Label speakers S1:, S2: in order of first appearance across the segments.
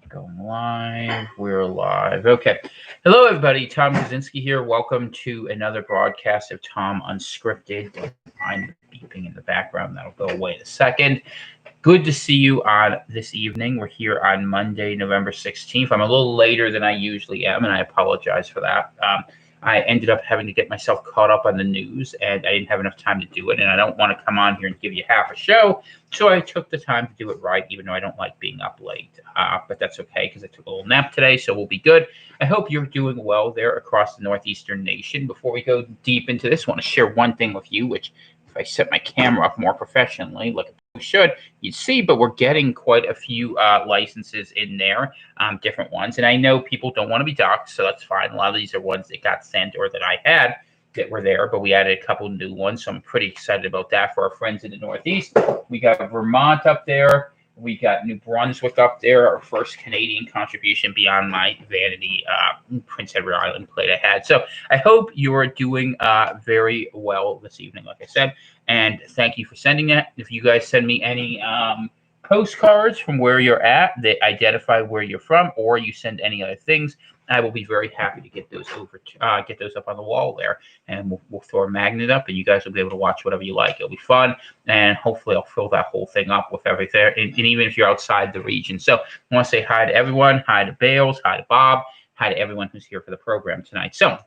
S1: Going live. We're live. Okay. Hello, everybody. Tom Kaczynski here. Welcome to another broadcast of Tom Unscripted. Don't mind the beeping in the background. That'll go away in a second. Good to see you on this evening. We're here on Monday, November 16th. I'm a little later than I usually am, and I apologize for that. I ended up having to get myself caught up on the news, and I didn't have enough time to do it, and I don't want to come on here and give you half a show, so I took the time to do it right, even though I don't like being up late. But that's okay, because I took a little nap today, so we'll be good. I hope you're doing well there across the northeastern nation. Before we go deep into this, I want to share one thing with you, which if I set my camera up more professionally, look at we should, you'd see, but we're getting quite a few licenses in there, different ones. And I know people don't want to be doxxed, so that's fine. A lot of these are ones that got sent or that I had that were there, but we added a couple new ones, so I'm pretty excited about that for our friends in the Northeast. We got Vermont up there. We got New Brunswick up there, our first Canadian contribution beyond my vanity Prince Edward Island plate I had. So I hope you are doing very well this evening, like I said. And thank you for sending that. If you guys send me any postcards from where you're at that identify where you're from, or you send any other things, I will be very happy to get those get those up on the wall there, and we'll throw a magnet up, and you guys will be able to watch whatever you like. It'll be fun, and hopefully I'll fill that whole thing up with everything, and even if you're outside the region. So I want to say hi to everyone, hi to Bales, hi to Bob, hi to everyone who's here for the program tonight. So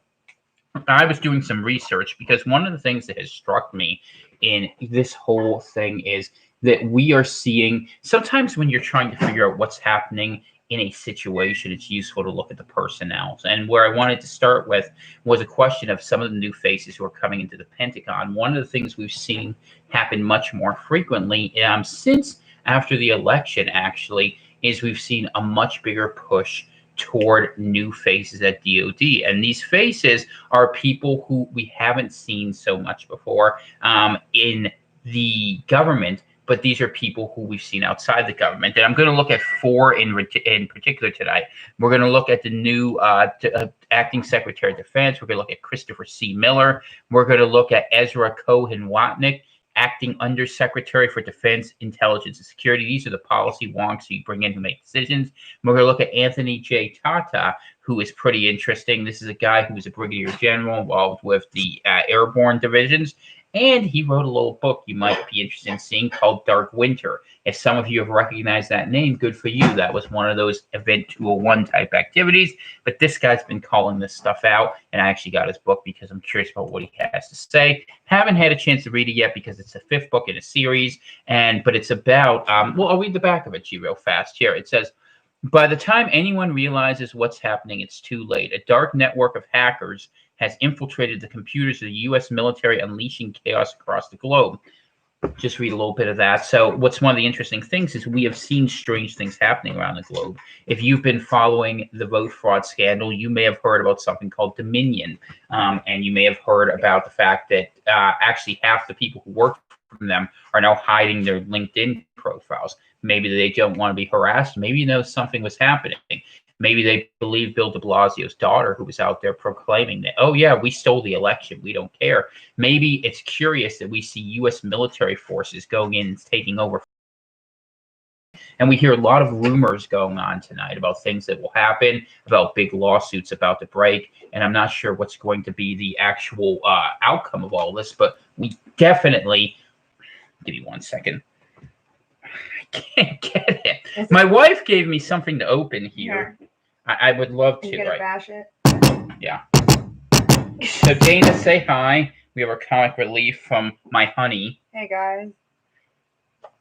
S1: I was doing some research because one of the things that has struck me in this whole thing is that we are seeing sometimes when you're trying to figure out what's happening in a situation, it's useful to look at the personnel. And where I wanted to start with was a question of some of the new faces who are coming into the Pentagon. One of the things we've seen happen much more frequently since after the election, actually, is we've seen a much bigger push toward new faces at DOD. And these faces are people who we haven't seen so much before in the government, but these are people who we've seen outside the government. And I'm going to look at four in particular tonight. We're going to look at the new Acting Secretary of Defense. We're going to look at Christopher C. Miller. We're going to look at Ezra Cohen-Watnick, Acting Undersecretary for Defense, Intelligence, and Security. These are the policy wonks you bring in to make decisions. We're going to look at Anthony J. Tata, who is pretty interesting. This is a guy who was a brigadier general involved with the airborne divisions. And he wrote a little book you might be interested in seeing called Dark Winter. If some of you have recognized that name, good for you. That was one of those Event 201 type activities. But this guy's been calling this stuff out, and I actually got his book because I'm curious about what he has to say. Haven't had a chance to read it yet because it's the fifth book in a series, but it's about, well, I'll read the back of it to you real fast. Here, it says, by the time anyone realizes what's happening, it's too late. A dark network of hackers has infiltrated the computers of the U.S. military, unleashing chaos across the globe. Just read a little bit of that. So what's one of the interesting things is we have seen strange things happening around the globe. If you've been following the vote fraud scandal, you may have heard about something called Dominion, and you may have heard about the fact that actually half the people who work for them are now hiding their LinkedIn profiles. Maybe they don't want to be harassed. Maybe something was happening. Maybe they believe Bill de Blasio's daughter, who was out there proclaiming that, oh, yeah, we stole the election. We don't care. Maybe it's curious that we see U.S. military forces going in and taking over. And we hear a lot of rumors going on tonight about things that will happen, about big lawsuits about to break. And I'm not sure what's going to be the actual outcome of all this, but we definitely, give me 1 second. I can't get it. My wife gave me something to open here. Yeah. I would love to.
S2: You're gonna bash it?
S1: Yeah. So Dana, say hi. We have our comic relief from my honey.
S2: Hey guys.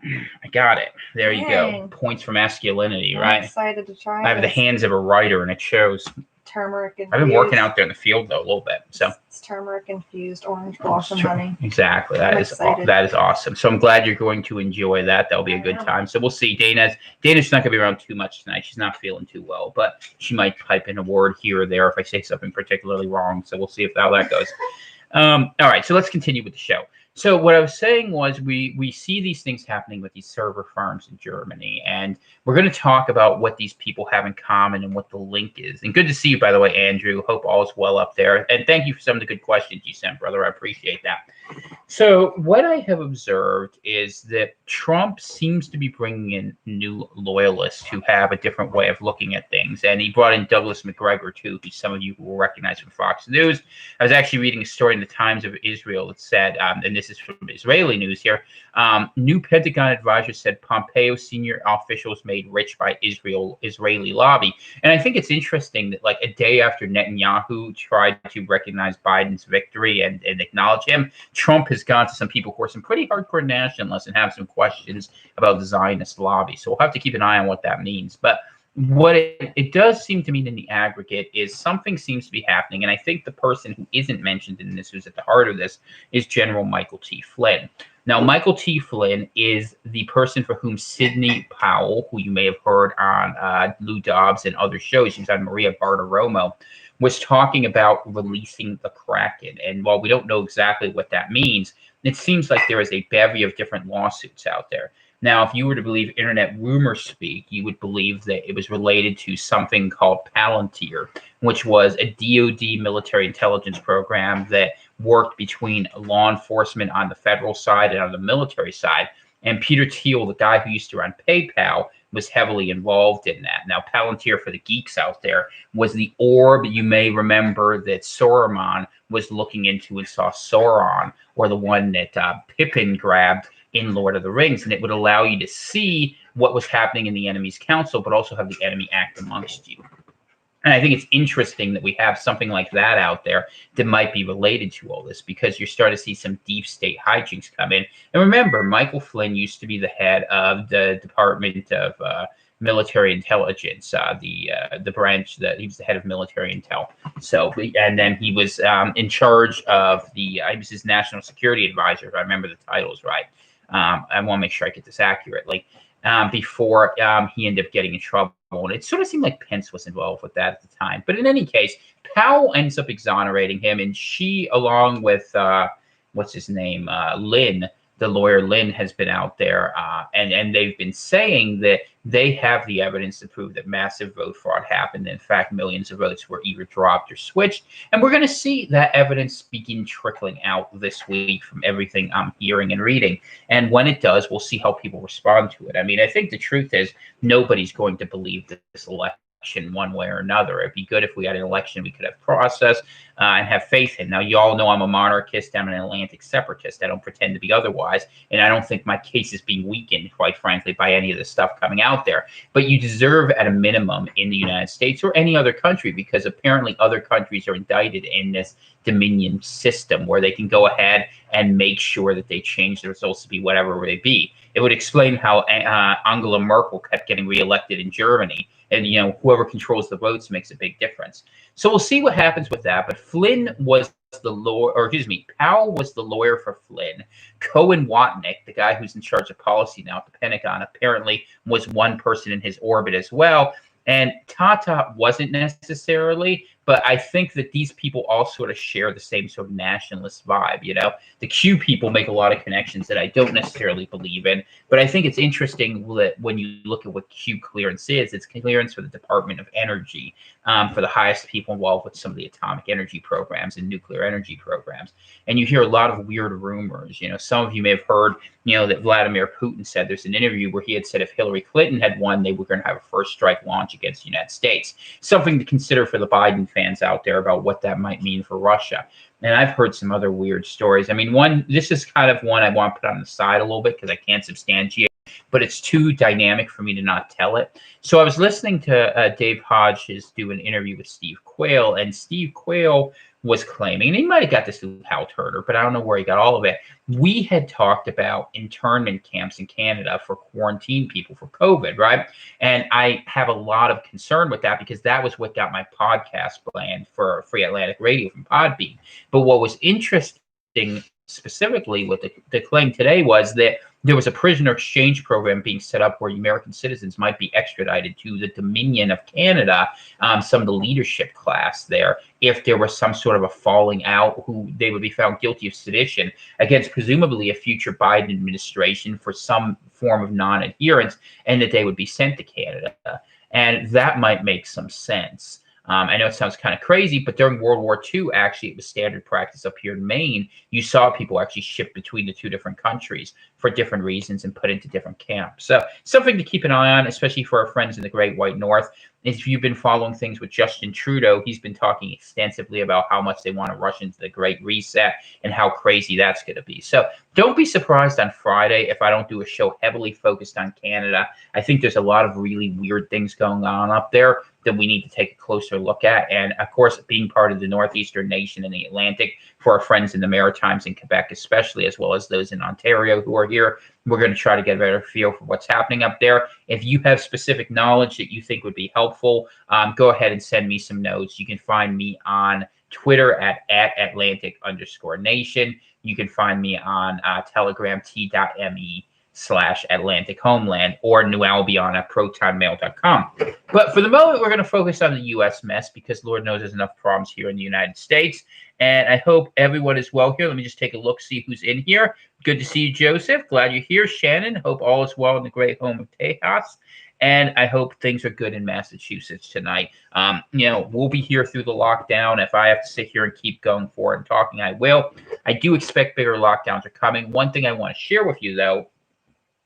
S1: I got it. There you go. Points for masculinity, right?
S2: I'm excited to try.
S1: I have the hands of a writer, and it shows.
S2: Turmeric infused.
S1: I've been working out there in the field though a little bit. So
S2: it's turmeric infused orange blossom honey.
S1: Exactly. That is awesome. So I'm glad you're going to enjoy that. That'll be a good time. So we'll see. Dana's not going to be around too much tonight. She's not feeling too well, but she might pipe in a word here or there if I say something particularly wrong. So we'll see how that goes. All right. So let's continue with the show. So what I was saying was we see these things happening with these server farms in Germany, and we're going to talk about what these people have in common and what the link is. And good to see you, by the way, Andrew. Hope all is well up there. And thank you for some of the good questions you sent, brother. I appreciate that. So what I have observed is that Trump seems to be bringing in new loyalists who have a different way of looking at things. And he brought in Douglas McGregor, too, who some of you will recognize from Fox News. I was actually reading a story in the Times of Israel that said, and this is from Israeli news here, new Pentagon advisor said Pompeo senior officials made rich by Israeli lobby. And I think it's interesting that like a day after Netanyahu tried to recognize Biden's victory and acknowledge him, Trump has gone to some people who are some pretty hardcore nationalists and have some questions about the Zionist lobby. So we'll have to keep an eye on what that means. But what it does seem to mean in the aggregate is something seems to be happening. And I think the person who isn't mentioned in this, who's at the heart of this, is General Michael T. Flynn. Now, Michael T. Flynn is the person for whom Sidney Powell, who you may have heard on Lou Dobbs and other shows, she was on Maria Bartiromo, was talking about releasing the Kraken. And while we don't know exactly what that means, it seems like there is a bevy of different lawsuits out there. Now, if you were to believe internet rumor speak, you would believe that it was related to something called Palantir, which was a DoD military intelligence program that worked between law enforcement on the federal side and on the military side. And Peter Thiel, the guy who used to run PayPal, was heavily involved in that. Now, Palantir, for the geeks out there, was the orb you may remember that Saruman was looking into and saw Sauron, or the one that Pippin grabbed in Lord of the Rings. And it would allow you to see what was happening in the enemy's council, but also have the enemy act amongst you. And I think it's interesting that we have something like that out there that might be related to all this, because you're starting to see some deep state hijinks come in. And remember, Michael Flynn used to be the head of the Department of Military Intelligence, the branch that he was the head of military intel. So, and then he was in charge of he was his national security advisor, if I remember the titles right. I want to make sure I get this accurately. Before he ended up getting in trouble. And it sort of seemed like Pence was involved with that at the time. But in any case, Powell ends up exonerating him. And she, along with, what's his name, Lynn, the lawyer Lynn, has been out there. And they've been saying that they have the evidence to prove that massive vote fraud happened. In fact, millions of votes were either dropped or switched. And we're going to see that evidence begin trickling out this week from everything I'm hearing and reading. And when it does, we'll see how people respond to it. I mean, I think the truth is nobody's going to believe that this election one way or another. It'd be good if we had an election we could have process and have faith in. Now, you all know I'm a monarchist. I'm an Atlantic separatist. I don't pretend to be otherwise. And I don't think my case is being weakened, quite frankly, by any of the stuff coming out there. But you deserve, at a minimum, in the United States or any other country, because apparently other countries are indicted in this dominion system where they can go ahead and make sure that they change the results to be whatever they be. It would explain how Angela Merkel kept getting reelected in Germany. And, you know, whoever controls the votes makes a big difference. So we'll see what happens with that. But Flynn was the lawyer, or excuse me, Powell was the lawyer for Flynn. Cohen Watnick, the guy who's in charge of policy now at the Pentagon, apparently was one person in his orbit as well. And Tata wasn't necessarily, but I think that these people all sort of share the same sort of nationalist vibe. You know, the Q people make a lot of connections that I don't necessarily believe in, but I think it's interesting that when you look at what Q clearance is, it's clearance for the Department of Energy, for the highest people involved with some of the atomic energy programs and nuclear energy programs. And you hear a lot of weird rumors. You know, some of you may have heard, you know, that Vladimir Putin said, there's an interview where he had said if Hillary Clinton had won, they were going to have a first strike launch against the United States. Something to consider for the Biden fans out there about what that might mean for Russia. And I've heard some other weird stories. I mean, this is kind of one I want to put on the side a little bit because I can't substantiate, but it's too dynamic for me to not tell it. So I was listening to Dave Hodges do an interview with Steve Quayle, and Steve Quayle was claiming, and he might have got this through Hal Turner, but I don't know where he got all of it. We had talked about internment camps in Canada for quarantine people for COVID, right? And I have a lot of concern with that because that was what got my podcast planned for Free Atlantic Radio from Podbean. But what was interesting specifically with the claim today was that there was a prisoner exchange program being set up where American citizens might be extradited to the Dominion of Canada, some of the leadership class there, if there was some sort of a falling out, who they would be found guilty of sedition against presumably a future Biden administration for some form of non-adherence, and that they would be sent to Canada. And that might make some sense. I know it sounds kind of crazy, but during World War II, actually, it was standard practice up here in Maine. You saw people actually shipped between the two different countries for different reasons and put into different camps. So something to keep an eye on, especially for our friends in the Great White North. If you've been following things with Justin Trudeau, he's been talking extensively about how much they want to rush into the Great Reset and how crazy that's going to be. So don't be surprised on Friday if I don't do a show heavily focused on Canada. I think there's a lot of really weird things going on up there that we need to take a closer look at. And of course, being part of the Northeastern nation in the Atlantic, for our friends in the Maritimes and Quebec especially, as well as those in Ontario who are here, we're going to try to get a better feel for what's happening up there. If you have specific knowledge that you think would be helpful, go ahead and send me some notes. You can find me on Twitter at Atlantic_nation. You can find me on Telegram, t.me/Atlantic Homeland, or New Albion at protonmail.com. But for the moment, we're going to focus on the U.S. mess because Lord knows there's enough problems here in the United States. And I hope everyone is well here. Let me just take a look, see who's in here. Good to see you, Joseph. Glad you're here. Shannon, hope all is well in the great home of Tejas. And I hope things are good in Massachusetts tonight. We'll be here through the lockdown. If I have to sit here and keep going forward and talking, I will. I do expect bigger lockdowns are coming. One thing I want to share with you, though,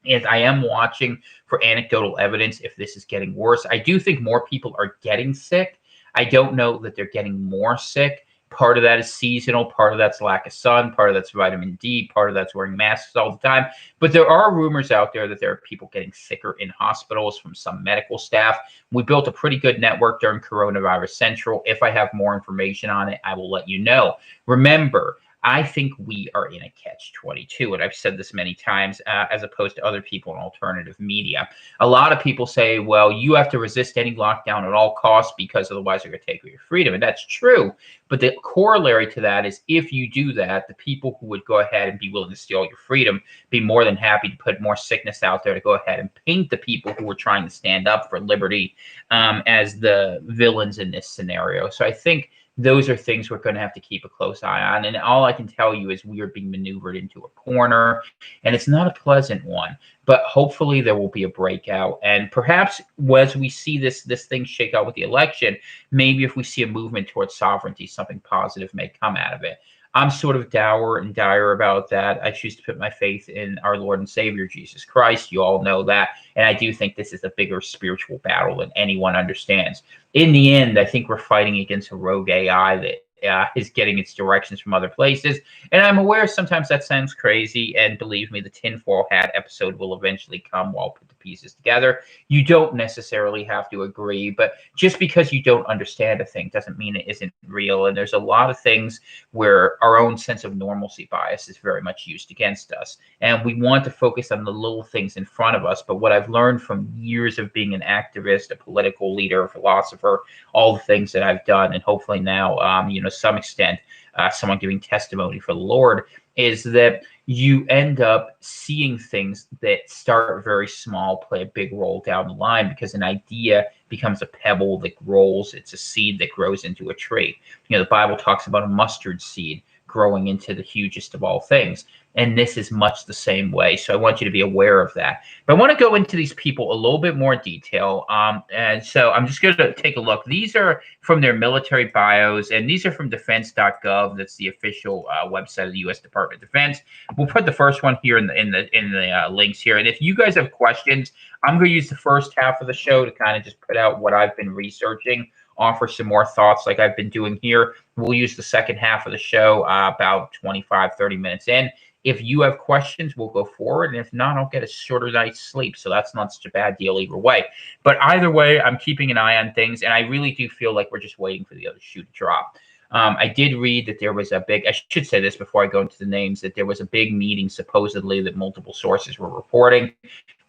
S1: is I am watching for anecdotal evidence if this is getting worse. I do think more people are getting sick. I don't know that they're getting more sick. Part of that is seasonal. Part of that's lack of sun. Part of that's vitamin D. Part of that's wearing masks all the time. But there are rumors out there that there are people getting sicker in hospitals from some medical staff. We built a pretty good network during Coronavirus Central. If I have more information on it, I will let you know. Remember, I think we are in a catch-22, and I've said this many times, as opposed to other people in alternative media. A lot of people say, well, you have to resist any lockdown at all costs because otherwise they're going to take away your freedom, and that's true. But the corollary to that is if you do that, the people who would go ahead and be willing to steal your freedom be more than happy to put more sickness out there to go ahead and paint the people who are trying to stand up for liberty as the villains in this scenario. So I think those are things we're going to have to keep a close eye on. And all I can tell you is we are being maneuvered into a corner, and it's not a pleasant one. But hopefully there will be a breakout. And perhaps as we see this thing shake out with the election, maybe if we see a movement towards sovereignty, something positive may come out of it. I'm sort of dour and dire about that. I choose to put my faith in our Lord and Savior, Jesus Christ. You all know that. And I do think this is a bigger spiritual battle than anyone understands. In the end, I think we're fighting against a rogue AI that is getting its directions from other places. And I'm aware sometimes that sounds crazy. And believe me, the tinfoil hat episode will eventually come while I put the pieces together. You don't necessarily have to agree, but just because you don't understand a thing doesn't mean it isn't real. And there's a lot of things where our own sense of normalcy bias is very much used against us. And we want to focus on the little things in front of us. But what I've learned from years of being an activist, a political leader, a philosopher, all the things that I've done, and hopefully now, some extent, someone giving testimony for the Lord, is that you end up seeing things that start very small, play a big role down the line, because an idea becomes a pebble that rolls. It's a seed that grows into a tree. The Bible talks about a mustard seed growing into the hugest of all things. And this is much the same way. So I want you to be aware of that. But I want to go into these people a little bit more detail. And so I'm just going to take a look. These are from their military bios, and these are from defense.gov. That's the official website of the U.S. Department of Defense. We'll put the first one here in the links here. And if you guys have questions, I'm going to use the first half of the show to kind of just put out what I've been researching, offer some more thoughts like I've been doing here. We'll use the second half of the show about 25, 30 minutes in. If you have questions, we'll go forward. And if not, I'll get a shorter night's sleep. So that's not such a bad deal either way. But either way, I'm keeping an eye on things. And I really do feel like we're just waiting for the other shoe to drop. I did read that there was a big, I should say this before I go into the names, that there was a big meeting supposedly that multiple sources were reporting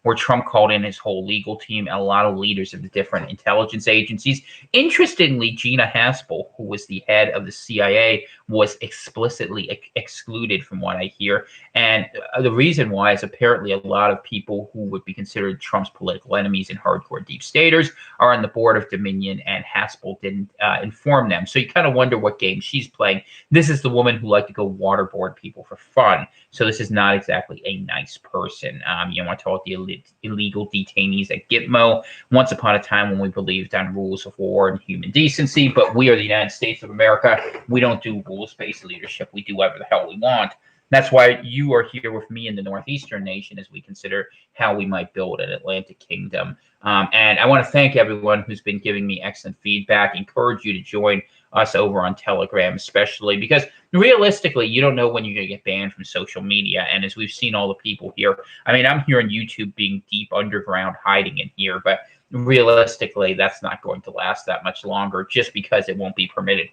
S1: where Trump called in his whole legal team and a lot of leaders of the different intelligence agencies. Interestingly, Gina Haspel, who was the head of the CIA, was explicitly excluded from what I hear. And the reason why is apparently a lot of people who would be considered Trump's political enemies and hardcore deep staters are on the board of Dominion, and Haspel didn't inform them. So you kind of wonder what game she's playing. This is the woman who liked to go waterboard people for fun. So this is not exactly a nice person. You want to talk about the illegal detainees at Gitmo. Once upon a time when we believed on rules of war and human decency, but we are the United States of America. We don't do rules-based leadership. We do whatever the hell we want. That's why you are here with me in the Northeastern nation as we consider how we might build an Atlantic kingdom. And I want to thank everyone who's been giving me excellent feedback. Encourage you to join us over on Telegram, especially because realistically, you don't know when you're going to get banned from social media. And as we've seen all the people here, I mean, I'm here on YouTube being deep underground hiding in here, but realistically, that's not going to last that much longer just because it won't be permitted.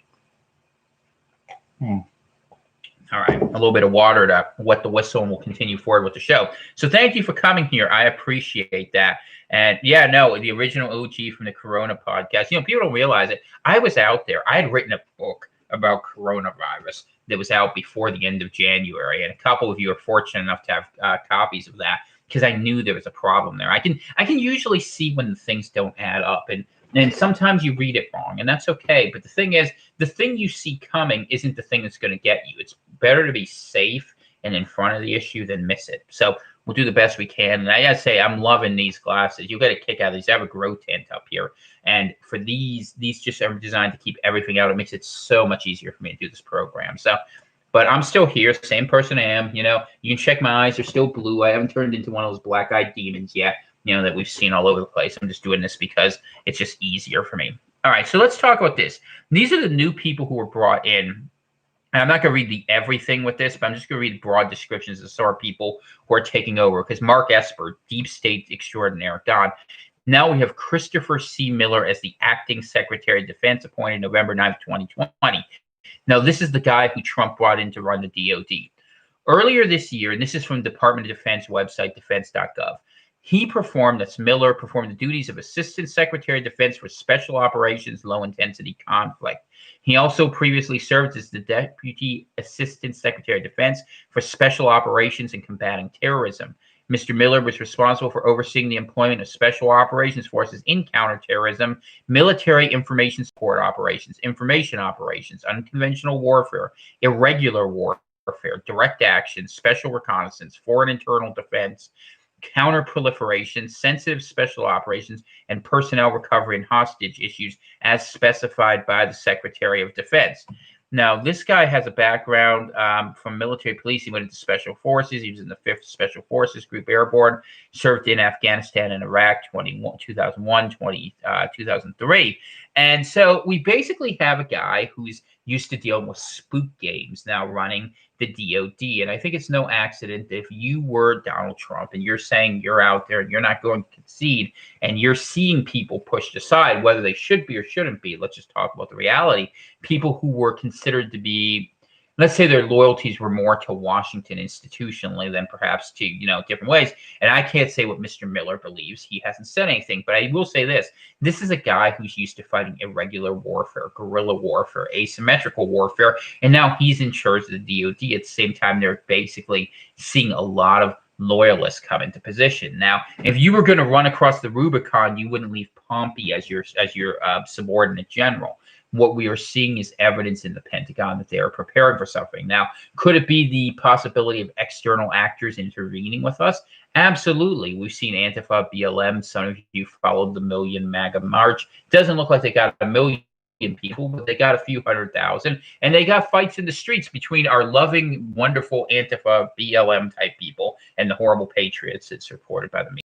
S1: All right, a little bit of water to wet the whistle, and we'll continue forward with the show. So thank you for coming here. I appreciate that. And yeah, no, the original OG from the Corona podcast. You know, people don't realize it. I was out there. I had written a book about coronavirus that was out before the end of January, and a couple of you are fortunate enough to have copies of that because I knew there was a problem there. I can usually see when the things don't add up, and sometimes you read it wrong, and that's okay. But the thing is, the thing you see coming isn't the thing that's going to get you. It's better to be safe and in front of the issue than miss it. So we'll do the best we can. And I gotta say, I'm loving these glasses. You got a kick out of these. I have a grow tent up here, and for these just are designed to keep everything out. It makes it so much easier for me to do this program. So, but I'm still here, same person I am. You know, you can check my eyes; they're still blue. I haven't turned into one of those black-eyed demons yet. You know, that we've seen all over the place. I'm just doing this because it's just easier for me. All right, so let's talk about this. These are the new people who were brought in. And I'm not going to read everything with this, but I'm just going to read broad descriptions of some people who are taking over. Because Mark Esper, deep state extraordinaire, gone. Now we have Christopher C. Miller as the acting Secretary of Defense, appointed November 9th, 2020. Now, this is the guy who Trump brought in to run the DOD. Earlier this year, and this is from the Department of Defense website, defense.gov, Miller performed the duties of Assistant Secretary of Defense for Special Operations Low-Intensity Conflict. He also previously served as the Deputy Assistant Secretary of Defense for Special Operations and Combating Terrorism. Mr. Miller was responsible for overseeing the employment of Special Operations Forces in counterterrorism, military information support operations, information operations, unconventional warfare, irregular warfare, direct action, special reconnaissance, foreign internal defense, counter-proliferation, sensitive special operations, and personnel recovery and hostage issues as specified by the Secretary of Defense. Now, this guy has a background from military police. He went into special forces. He was in the 5th Special Forces Group Airborne, served in Afghanistan and Iraq 2001, 2003. And so we basically have a guy who's used to dealing with spook games now running the DOD. And I think it's no accident that if you were Donald Trump and you're saying you're out there and you're not going to concede and you're seeing people pushed aside, whether they should be or shouldn't be, let's just talk about the reality. People who were considered to be, let's say their loyalties were more to Washington institutionally than perhaps to, different ways. And I can't say what Mr. Miller believes. He hasn't said anything, but I will say this. This is a guy who's used to fighting irregular warfare, guerrilla warfare, asymmetrical warfare, and now he's in charge of the DOD. At the same time, they're basically seeing a lot of loyalists come into position. Now, if you were going to run across the Rubicon, you wouldn't leave Pompey as your subordinate general. What we are seeing is evidence in the Pentagon that they are preparing for something. Now, could it be the possibility of external actors intervening with us? Absolutely. We've seen Antifa, BLM. Some of you followed the Million MAGA March. Doesn't look like they got a million people, but they got a few 100,000. And they got fights in the streets between our loving, wonderful Antifa, BLM type people and the horrible patriots that's supported by the media.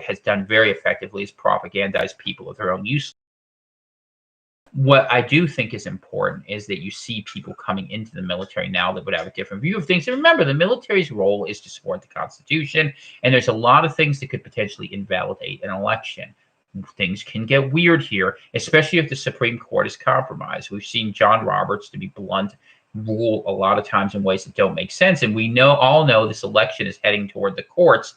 S1: Has done very effectively is propagandize people of their own use. What I do think is important is that you see people coming into the military now that would have a different view of things. And remember, the military's role is to support the Constitution, and there's a lot of things that could potentially invalidate an election. Things can get weird here, especially if the Supreme Court is compromised. We've seen John Roberts, to be blunt, rule a lot of times in ways that don't make sense. And we all know this election is heading toward the courts.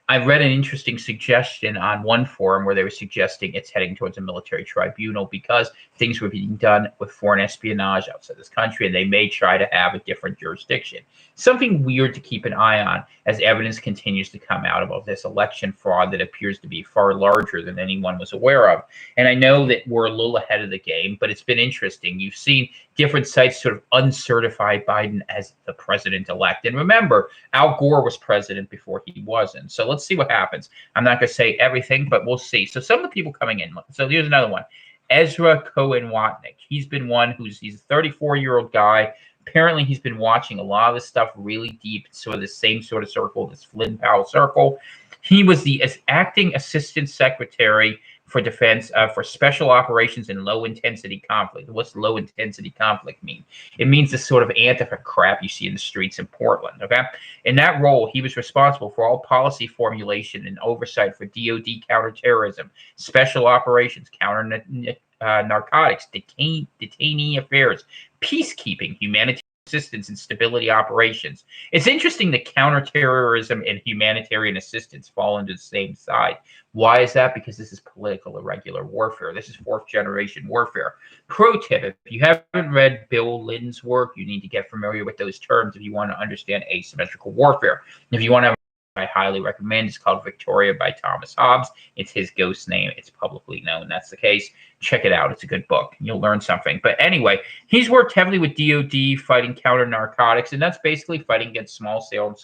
S1: I read an interesting suggestion on one forum where they were suggesting it's heading towards a military tribunal because things were being done with foreign espionage outside this country, and they may try to have a different jurisdiction. Something weird to keep an eye on as evidence continues to come out about this election fraud that appears to be far larger than anyone was aware of. And I know that we're a little ahead of the game, but it's been interesting. You've seen different sites sort of uncertify Biden as the president-elect. And remember, Al Gore was president before he wasn't. So let's see what happens. I'm not going to say everything, but we'll see. So some of the people coming in. So here's another one. Ezra Cohen-Watnick. He's been one he's a 34-year-old guy. Apparently, he's been watching a lot of this stuff really deep, sort of the same sort of circle, this Flynn Powell circle. He was the acting assistant secretary for defense for special operations and low-intensity conflict. What's low-intensity conflict mean? It means the sort of Antifa crap you see in the streets in Portland, okay? In that role, he was responsible for all policy formulation and oversight for DoD counterterrorism, special operations, narcotics, detainee affairs, peacekeeping, humanitarian assistance, and stability operations. It's interesting that counterterrorism and humanitarian assistance fall into the same side. Why is that? Because this is political irregular warfare. This is fourth-generation warfare. Pro tip, if you haven't read Bill Lynn's work, you need to get familiar with those terms if you want to understand asymmetrical warfare. If you want to I highly recommend. It's called Victoria by Thomas Hobbes. It's his ghost name. It's publicly known that's the case. Check it out. It's a good book. You'll learn something. But anyway, he's worked heavily with DoD fighting counter narcotics, and that's basically fighting against small-scale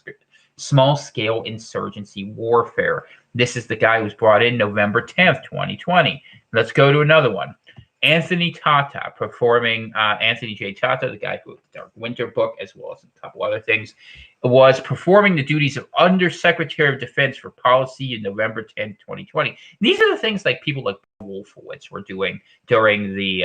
S1: insurgency warfare. This is the guy who was brought in November 10th, 2020. Let's go to another one. Anthony Tata, performing Anthony J. Tata, the guy who wrote the Dark Winter book, as well as a couple other things, was performing the duties of Undersecretary of Defense for Policy in November 10, 2020. These are the things like people like Wolfowitz were doing during the,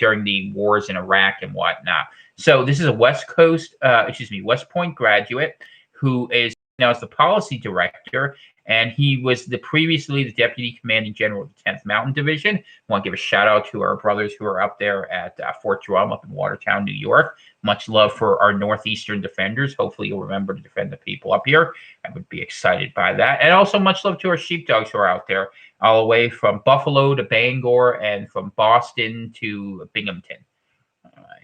S1: during the wars in Iraq and whatnot. So this is a West Point graduate who is now as the policy director, and he was previously the deputy commanding general of the 10th Mountain Division. I want to give a shout out to our brothers who are up there at Fort Drum up in Watertown, New York. Much love for our Northeastern defenders. Hopefully you'll remember to defend the people up here. I would be excited by that. And also much love to our sheepdogs who are out there, all the way from Buffalo to Bangor and from Boston to Binghamton.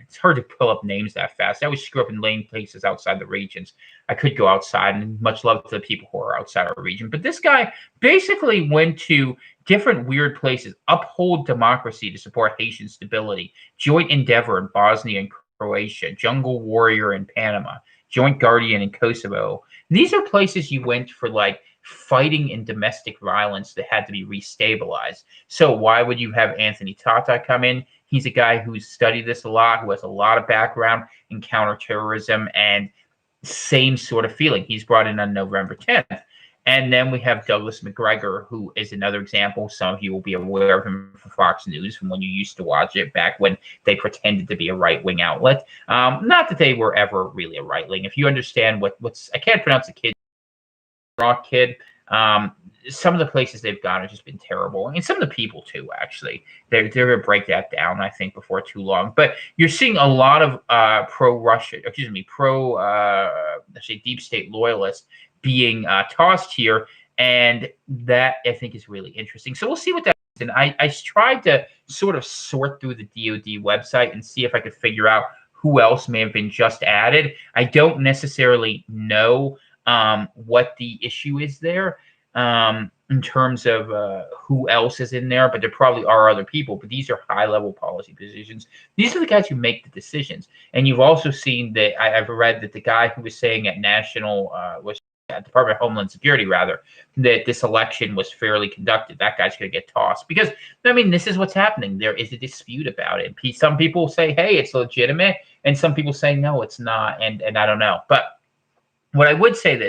S1: It's hard to pull up names that fast. I always screw up in lane places outside the regions. I could go outside, and much love to the people who are outside our region. But this guy basically went to different weird places, uphold democracy to support Haitian stability, joint endeavor in Bosnia and Croatia, jungle warrior in Panama, joint guardian in Kosovo. These are places you went for like fighting in domestic violence that had to be restabilized. So why would you have Anthony Tata come in? He's a guy who's studied this a lot, who has a lot of background in counterterrorism and same sort of feeling. He's brought in on November 10th. And then we have Douglas McGregor, who is another example. Some of you will be aware of him from Fox News from when you used to watch it back when they pretended to be a right-wing outlet. Not that they were ever really a right-wing. If you understand what's I can't pronounce the kid, Rock kid. Some of the places they've gone have just been terrible, and some of the people too. Actually, they're going to break that down, I think, before too long. But you're seeing a lot of deep state loyalists being tossed here, and that I think is really interesting. So we'll see what that is. And I tried to sort of sort through the DoD website and see if I could figure out who else may have been just added. I don't necessarily know what the issue is there. In terms of who else is in there, but there probably are other people. But these are high-level policy positions. These are the guys who make the decisions. And you've also seen that I've read that the guy who was saying at Department of Homeland Security, rather, that this election was fairly conducted. That guy's going to get tossed because I mean this is what's happening. There is a dispute about it. Some people say, "Hey, it's legitimate," and some people say, "No, it's not." And I don't know, but. What I would say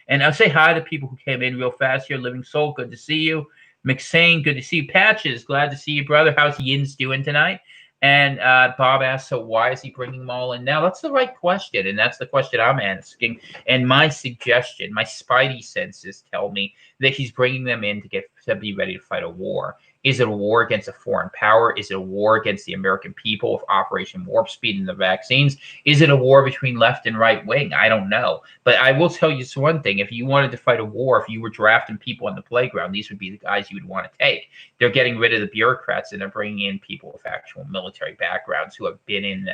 S1: and I'll say hi to people who came in real fast here. Living Soul, good to see you. McSane, good to see you. Patches, glad to see you, brother. How's Yins doing tonight? And Bob asked, so why is he bringing them all in now? That's the right question, and that's the question I'm asking. And my suggestion, my spidey senses tell me that he's bringing them in to to be ready to fight a war. Is it a war against a foreign power? Is it a war against the American people with Operation Warp Speed and the vaccines? Is it a war between left and right wing? I don't know. But I will tell you one thing. If you wanted to fight a war, if you were drafting people on the playground, these would be the guys you would want to take. They're getting rid of the bureaucrats and they're bringing in people with actual military backgrounds who have been in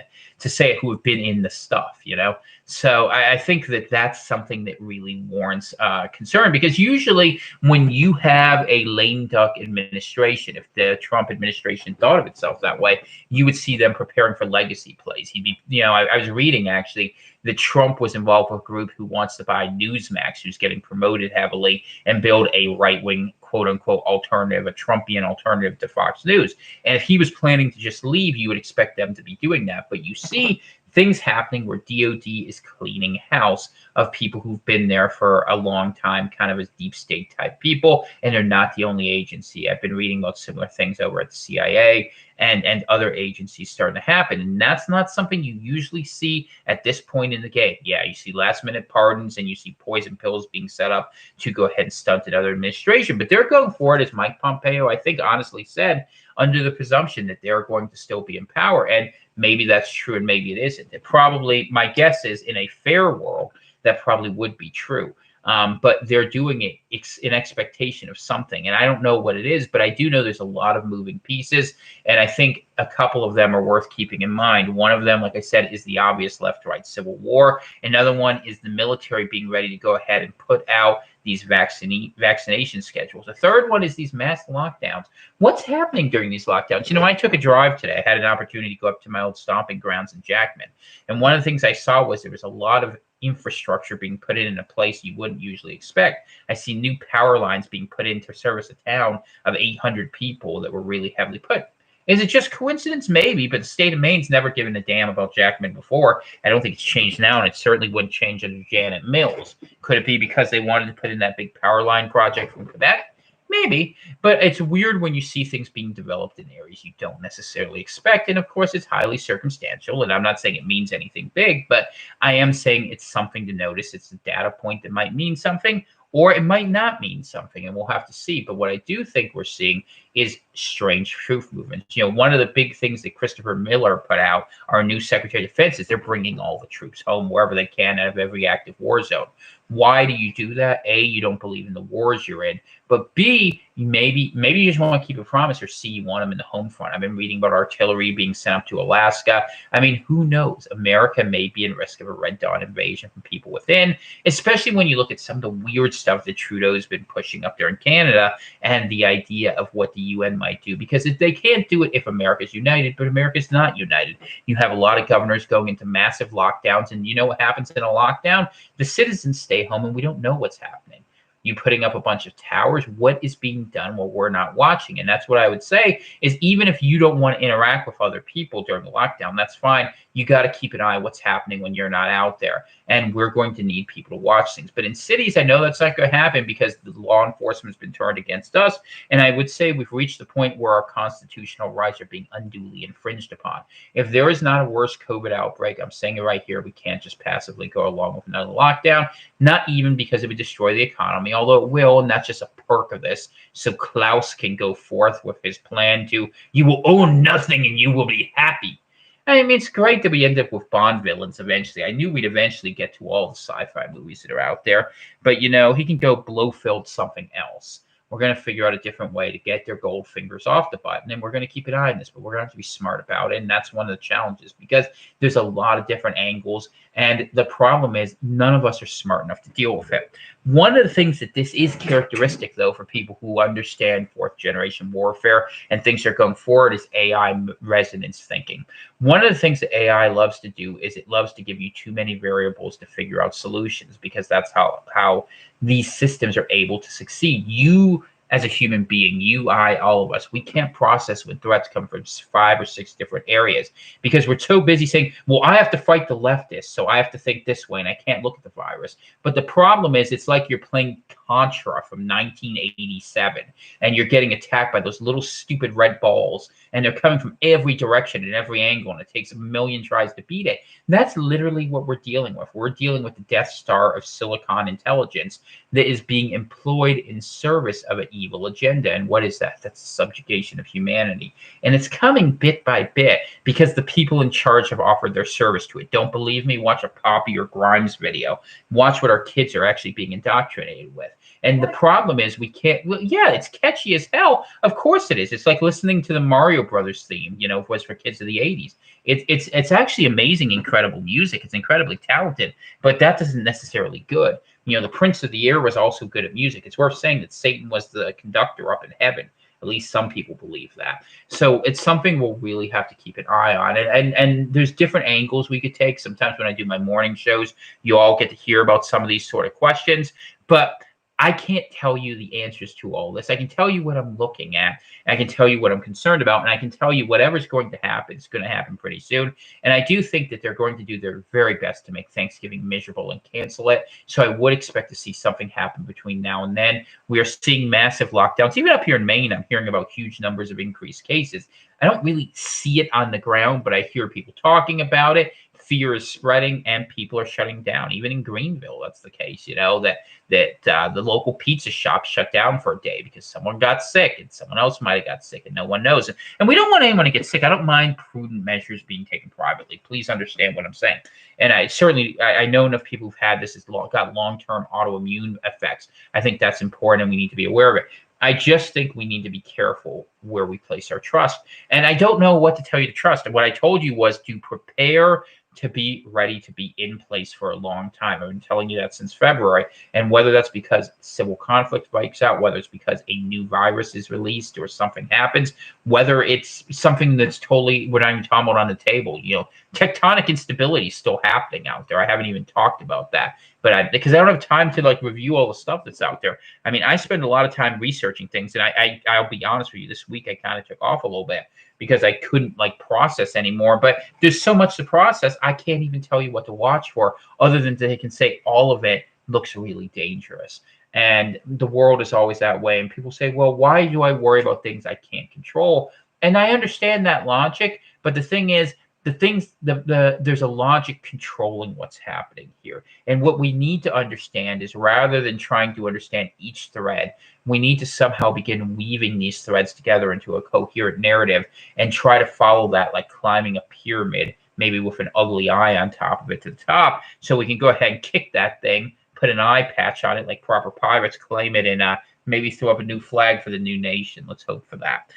S1: the stuff, you know? So I think that that's something that really warrants concern, because usually when you have a lame duck administration, if the Trump administration thought of itself that way, you would see them preparing for legacy plays. He'd be, you know, I was reading actually that Trump was involved with a group who wants to buy Newsmax, who's getting promoted heavily, and build a right-wing, quote-unquote, alternative, a Trumpian alternative to Fox News. And if he was planning to just leave, you would expect them to be doing that. But you see things happening where DOD is cleaning house of people who've been there for a long time, kind of as deep state type people, and they're not the only agency. I've been reading about similar things over at the CIA and other agencies starting to happen, and that's not something you usually see at this point in the game. Yeah, you see last minute pardons and you see poison pills being set up to go ahead and stunt another administration, but they're going for it, as Mike Pompeo, I think, honestly said, under the presumption that they're going to still be in power. And maybe that's true and maybe it isn't. It probably, my guess is, in a fair world, that probably would be true. But they're doing it in expectation of something. And I don't know what it is, but I do know there's a lot of moving pieces. And I think a couple of them are worth keeping in mind. One of them, like I said, is the obvious left-right civil war. Another one is the military being ready to go ahead and put out these vaccination schedules. The third one is these mass lockdowns. What's happening during these lockdowns? You know, I took a drive today. I had an opportunity to go up to my old stomping grounds in Jackman. And one of the things I saw was there was a lot of infrastructure being put in a place you wouldn't usually expect. I see new power lines being put in to service a town of 800 people that were really heavily put. Is it just coincidence? Maybe, but the state of Maine's never given a damn about Jackman before. I don't think it's changed now, and it certainly wouldn't change under Janet Mills. Could it be because they wanted to put in that big power line project from Quebec? Maybe, but it's weird when you see things being developed in areas you don't necessarily expect. And of course, it's highly circumstantial. And I'm not saying it means anything big, but I am saying it's something to notice. It's a data point that might mean something, or it might not mean something, and we'll have to see. But what I do think we're seeing is strange truth movements. You know, one of the big things that Christopher Miller put out, our new Secretary of Defense, is they're bringing all the troops home wherever they can out of every active war zone. Why do you do that? A, you don't believe in the wars you're in. But B, maybe you just want to keep a promise, or C, you want them in the home front. I've been reading about artillery being sent up to Alaska. I mean, who knows? America may be in risk of a Red Dawn invasion from people within, especially when you look at some of the weird stuff that Trudeau's been pushing up there in Canada, and the idea of what the UN might do. Because they can't do it if America's united, but America's not united. You have a lot of governors going into massive lockdowns, and you know what happens in a lockdown? The citizens stay home, and we don't know what's happening. You putting up a bunch of towers, what is being done while we're not watching? And that's what I would say is, even if you don't want to interact with other people during the lockdown, that's fine. You got to keep an eye on what's happening when you're not out there. And we're going to need people to watch things. But in cities, I know that's not going to happen because the law enforcement has been turned against us. And I would say we've reached the point where our constitutional rights are being unduly infringed upon. If there is not a worse COVID outbreak, I'm saying it right here, we can't just passively go along with another lockdown, not even because it would destroy the economy, although it will, and that's just a perk of this. So Klaus can go forth with his plan to, you will own nothing and you will be happy. I mean, it's great that we end up with Bond villains eventually. I knew we'd eventually get to all the sci-fi movies that are out there. But, you know, he can go Blofeld something else. We're going to figure out a different way to get their gold fingers off the button, and we're going to keep an eye on this, but we're going to have to be smart about it, and that's one of the challenges, because there's a lot of different angles, and the problem is none of us are smart enough to deal with it. One of the things that this is characteristic, though, for people who understand fourth-generation warfare and things are going forward, is AI resonance thinking. One of the things that AI loves to do is it loves to give you too many variables to figure out solutions, because that's how these systems are able to succeed. You, as a human being, you, I, all of us, we can't process when threats come from 5 or 6 different areas, because we're so busy saying, well, I have to fight the leftists, so I have to think this way, and I can't look at the virus. But the problem is, it's like you're playing Contra from 1987, and you're getting attacked by those little stupid red balls, and they're coming from every direction and every angle, and it takes a million tries to beat it. That's literally what we're dealing with. We're dealing with the Death Star of Silicon intelligence that is being employed in service of an evil agenda. And what is that? That's the subjugation of humanity. And it's coming bit by bit because the people in charge have offered their service to it. Don't believe me? Watch a Poppy or Grimes video. Watch what our kids are actually being indoctrinated with. And the problem is we can't, well, yeah, it's catchy as hell. Of course it is. It's like listening to the Mario Brothers theme, you know, it was for kids of the 80s. It's actually amazing, incredible music. It's incredibly talented, but that isn't necessarily good. You know, the Prince of the Air was also good at music. It's worth saying that Satan was the conductor up in heaven. At least some people believe that. So it's something we'll really have to keep an eye on. And there's different angles we could take. Sometimes when I do my morning shows, you all get to hear about some of these sort of questions. But I can't tell you the answers to all this. I can tell you what I'm looking at. I can tell you what I'm concerned about. And I can tell you whatever's going to happen is going to happen pretty soon. And I do think that they're going to do their very best to make Thanksgiving miserable and cancel it. So I would expect to see something happen between now and then. We are seeing massive lockdowns. Even up here in Maine, I'm hearing about huge numbers of increased cases. I don't really see it on the ground, but I hear people talking about it. Fear is spreading and people are shutting down. Even in Greenville, that's the case, you know, that the local pizza shop shut down for a day because someone got sick and someone else might have got sick and no one knows. And we don't want anyone to get sick. I don't mind prudent measures being taken privately. Please understand what I'm saying. And I know enough people who've had this, got long-term autoimmune effects. I think that's important and we need to be aware of it. I just think we need to be careful where we place our trust. And I don't know what to tell you to trust. And what I told you was to prepare to be ready to be in place for a long time. I've been telling you that since February. And whether that's because civil conflict breaks out, whether it's because a new virus is released or something happens, whether it's something that's totally, we're not even talking about on the table, you know, tectonic instability is still happening out there. I haven't even talked about that. But because I don't have time to like review all the stuff that's out there. I mean, I spend a lot of time researching things, and I'll be honest with you, this week I kind of took off a little bit because I couldn't like process anymore. But there's so much to process, I can't even tell you what to watch for, other than they can say all of it looks really dangerous. And the world is always that way. And people say, well, why do I worry about things I can't control? And I understand that logic, but the thing is, there's a logic controlling what's happening here. And what we need to understand is, rather than trying to understand each thread, we need to somehow begin weaving these threads together into a coherent narrative and try to follow that like climbing a pyramid, maybe with an ugly eye on top of it to the top, so we can go ahead and kick that thing, put an eye patch on it like proper pirates, claim it, and maybe throw up a new flag for the new nation. Let's hope for that.